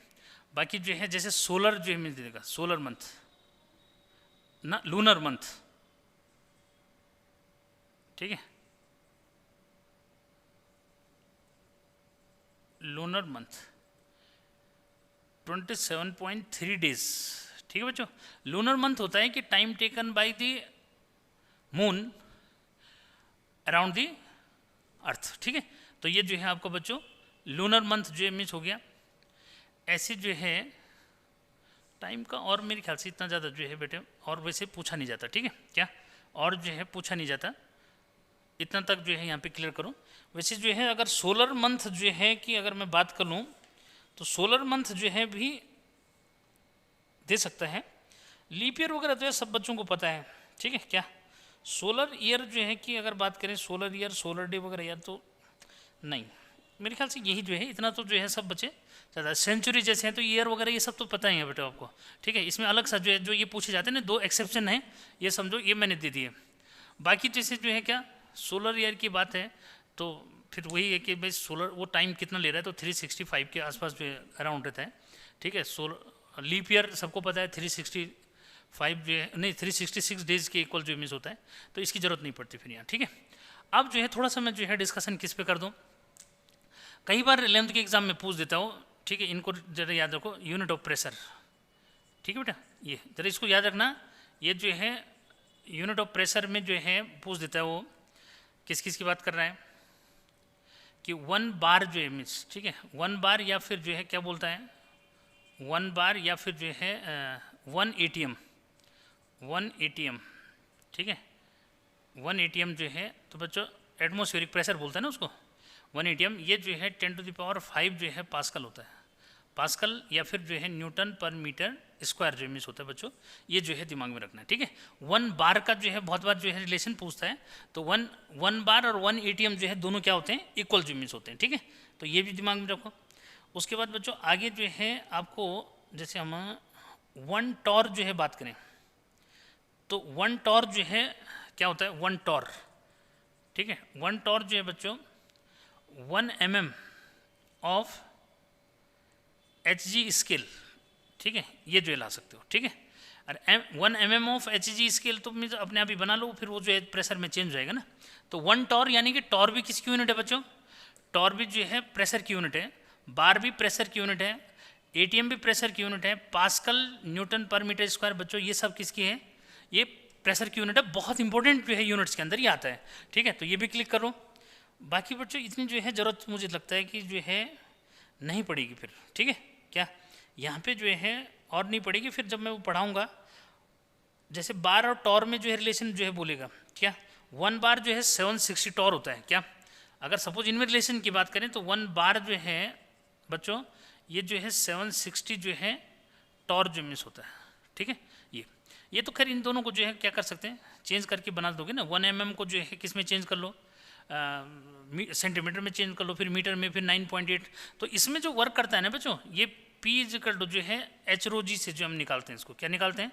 बाकी जो है जैसे सोलर जो है मिल देगा, सोलर मंथ ना लूनर मंथ, ठीक है, लूनर मंथ 27.3 डेज, ठीक है बच्चों। लूनर मंथ होता है कि time taken by the moon around the earth, ठीक है। तो ये जो है आपका बच्चों लूनर मंथ जो है मिस हो गया। ऐसे जो है टाइम का और मेरे ख्याल से इतना ज़्यादा जो है बेटे और वैसे पूछा नहीं जाता, ठीक है क्या, और जो है पूछा नहीं जाता, इतना तक जो है यहाँ पे क्लियर करो। वैसे जो है अगर सोलर मंथ जो है कि अगर मैं बात कर लूँ तो सोलर मंथ जो है भी दे सकता है, लीप ईयर वगैरह तो है सब बच्चों को पता है, ठीक है क्या। सोलर ईयर जो है कि अगर बात करें सोलर ईयर सोलर डे वगैरह यार तो नहीं, मेरे ख्याल से यही जो है इतना तो जो है सब बच्चे ज़्यादा, सेंचुरी जैसे हैं तो ईयर वगैरह ये सब तो पता ही है बेटा आपको, ठीक है। इसमें अलग सा जो है जो ये पूछे जाते हैं ना, 2 एक्सेप्शन है, ये समझो ये मैंने दे दिए। बाकी जैसे जो है क्या सोलर ईयर की बात है तो फिर वही है कि भाई सोलर वो टाइम कितना ले रहा है, तो 365 के आसपास जो है अराउंड रहता है, ठीक है। सोलर लीप ईयर सबको पता है 365 जो है नहीं 366 डेज के इक्वल जो मिस होता है, तो इसकी ज़रूरत नहीं पड़ती फिर यहाँ, ठीक है। अब जो है थोड़ा सा मैं जो है डिस्कशन किस पे कर दूँ, कई बार 11th के एग्जाम में पूछ देता हूँ, ठीक है, इनको ज़रा याद रखो, यूनिट ऑफ प्रेशर, ठीक है बेटा, ये ज़रा इसको याद रखना, ये जो है यूनिट ऑफ प्रेशर में जो है पूछ देता है वो किस किस की बात कर रहा है कि 1 बार जो है मीन्स, ठीक है, 1 बार या फिर जो है क्या बोलता है 1 बार या फिर जो है 1 ATM, 1 ATM, ठीक है, 1 ATM जो है तो बच्चों एटमॉस्फेरिक प्रेशर बोलता है ना उसको, 1 ATM, ये जो है 10⁵ जो है पास्कल होता है, पास्कल या फिर जो है न्यूटन पर मीटर स्क्वायर जो मिस होता है बच्चों, ये जो है दिमाग में रखना है, ठीक है। 1 बार का जो है बहुत बार जो है रिलेशन पूछता है, तो 1 बार और 1 ATM जो है दोनों क्या होते हैं, इक्वल जो मिस होते हैं, ठीक है, तो ये भी दिमाग में रखो। उसके बाद बच्चों आगे जो है आपको जैसे हम 1 टॉर जो है बात करें, तो 1 टॉर जो है क्या होता है 1 टॉर, ठीक है, 1 टॉर जो है बच्चों 1 mm ऑफ HG स्केल, ठीक है, ये जो है ला सकते हो, ठीक है। और 1 mm ऑफ HG स्केल तो मीन्स अपने आप ही बना लो, फिर वो जो है प्रेशर में चेंज हो जाएगा ना। तो 1 टॉर यानी कि टॉर भी किसकी यूनिट है बच्चों, टॉर भी जो है प्रेशर की यूनिट है, बार भी प्रेशर की यूनिट है, ATM भी प्रेशर की यूनिट है, पास्कल न्यूटन पर मीटर स्क्वायर बच्चों ये सब किसकी है, ये प्रेशर की यूनिट है, बहुत इंपॉर्टेंट जो है यूनिट्स के अंदर ये आता है, ठीक है। तो ये भी क्लिक करो। बाकी बच्चों इतनी जो है ज़रूरत मुझे लगता है कि जो है नहीं पड़ेगी फिर, ठीक है क्या, यहाँ पे जो है और नहीं पड़ेगी, फिर जब मैं वो पढ़ाऊँगा जैसे बार और टॉर में जो है रिलेशन जो है बोलेगा क्या, 1 बार जो है 760 टॉर होता है क्या, अगर सपोज इनमें रिलेशन की बात करें तो 1 बार जो है बच्चों ये जो है 760 जो है टॉर जो मिस होता है, ठीक है। ये तो खैर इन दोनों को जो है क्या कर सकते हैं चेंज करके बना दोगे ना, 1 mm को जो है किस में चेंज कर लो, सेंटीमीटर में चेंज कर लो, फिर मीटर में, फिर 9.8, तो इसमें जो वर्क करता है ना बच्चों ये P जो है H ρg से जो हम निकालते हैं, इसको क्या निकालते हैं,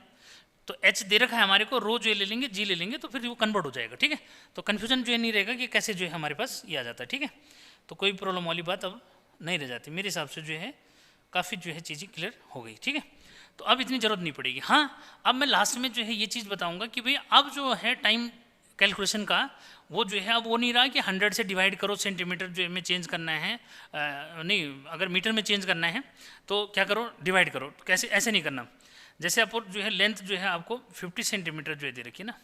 तो H दे रखा है हमारे को, रो जो है ले लेंगे, G ले लेंगे, तो फिर वो कन्वर्ट हो जाएगा, ठीक है। तो कन्फ्यूजन जो है नहीं रहेगा कि कैसे जो है हमारे पास ये आ जाता है, ठीक है। तो कोई प्रॉब्लम वाली बात अब नहीं रह जाती मेरे हिसाब से, जो है काफ़ी जो है चीज़ें क्लियर हो गई, ठीक है। तो अब इतनी ज़रूरत नहीं पड़ेगी। हाँ, अब मैं लास्ट में जो है ये चीज़ बताऊंगा कि भाई अब जो है टाइम कैलकुलेशन का वो जो है अब वो नहीं रहा कि 100 से डिवाइड करो, सेंटीमीटर जो में चेंज करना है, नहीं, अगर मीटर में चेंज करना है तो क्या करो, डिवाइड करो। तो कैसे, ऐसे नहीं करना। जैसे आपको जो है लेंथ जो है आपको 50 सेंटीमीटर जो है दे रखी है ना,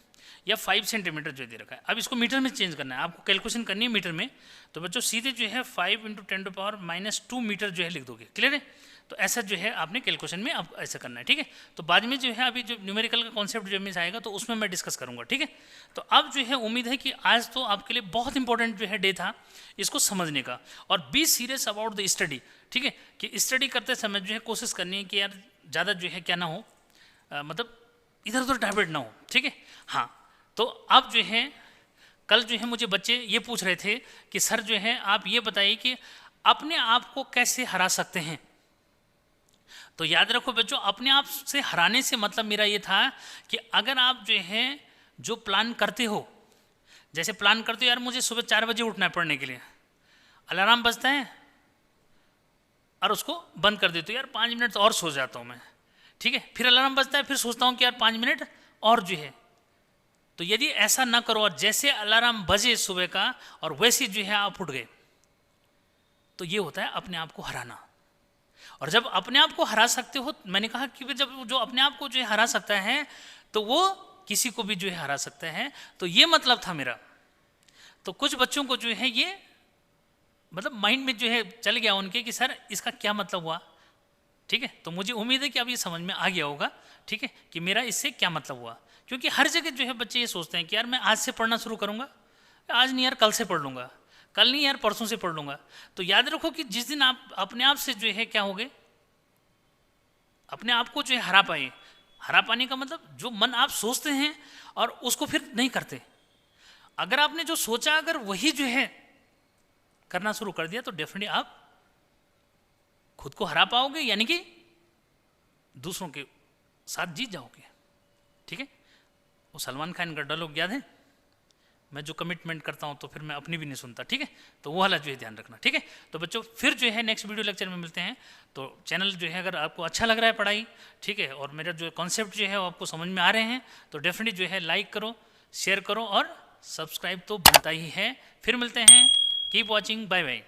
या 5 सेंटीमीटर जो दे रखा है, अब इसको मीटर में चेंज करना है, आपको कैलकुलेशन करनी है मीटर में। तो बच्चों सीधे जो है 5 × 10⁻⁻2 मीटर जो है लिख दोगे, क्लियर है। तो ऐसा जो है आपने कैलकुलेशन में आप ऐसा करना है, ठीक है। तो बाद में जो है अभी जो न्यूमेरिकल का कॉन्सेप्ट जो मिस आएगा तो उसमें मैं डिस्कस करूंगा, ठीक है। तो अब जो है उम्मीद है कि आज तो आपके लिए बहुत इंपॉर्टेंट जो है डे था इसको समझने का, और be serious about the study, ठीक है। कि स्टडी करते समय जो है कोशिश करनी है कि यार ज़्यादा जो है क्या ना हो, मतलब इधर उधर डाइवर्ट ना हो, ठीक है। हाँ, तो अब जो है कल जो है मुझे बच्चे ये पूछ रहे थे कि सर जो है आप ये बताइए कि अपने आप को कैसे हरा सकते हैं। तो याद रखो बच्चों, अपने आप से हराने से मतलब मेरा ये था कि अगर आप जो है जो प्लान करते हो, जैसे प्लान करते हो यार मुझे सुबह 4 बजे उठना है पढ़ने के लिए, अलार्म बजता है और उसको बंद कर देते हो, यार 5 मिनट और सो जाता हूँ मैं, ठीक है। फिर अलार्म बजता है, फिर सोचता हूँ कि यार 5 मिनट और जो है। तो यदि ऐसा ना करो और जैसे अलार्म बजे सुबह का और वैसे जो है आप उठ गए, तो ये होता है अपने आप को हराना। और जब अपने आप को हरा सकते हो, मैंने कहा कि जब जो अपने आप को जो है हरा सकता है तो वो किसी को भी जो है हरा सकता है। तो ये मतलब था मेरा। तो कुछ बच्चों को जो है ये मतलब माइंड में जो है चल गया उनके कि सर इसका क्या मतलब हुआ, ठीक है। तो मुझे उम्मीद है कि अब ये समझ में आ गया होगा, ठीक है, कि मेरा इससे क्या मतलब हुआ। क्योंकि हर जगह जो है बच्चे ये सोचते हैं कि यार मैं आज से पढ़ना शुरू करूँगा, आज नहीं यार कल से पढ़ लूँगा, कल नहीं यार परसों से पढ़ लूँगा। तो याद रखो कि जिस दिन आप अपने आप से जो है क्या होगे, अपने आप को जो है हरा पाए। हरा पाने का मतलब जो मन आप सोचते हैं और उसको फिर नहीं करते। अगर आपने जो सोचा अगर वही जो है करना शुरू कर दिया तो डेफिनेटली आप खुद को हरा पाओगे, यानी कि दूसरों के साथ जीत जाओगे, ठीक है। वो सलमान खान का डायलॉग याद है, मैं जो कमिटमेंट करता हूं तो फिर मैं अपनी भी नहीं सुनता, ठीक है। तो वो वाला जो है ध्यान रखना, ठीक है। तो बच्चों फिर जो है नेक्स्ट वीडियो लेक्चर में मिलते हैं। तो चैनल जो है अगर आपको अच्छा लग रहा है पढ़ाई, ठीक है, और मेरा जो कॉन्सेप्ट जो है वो आपको समझ में आ रहे हैं तो डेफिनेटली जो है लाइक करो, शेयर करो और सब्सक्राइब तो बनता ही है। फिर मिलते हैं, कीप वॉचिंग, बाय बाय।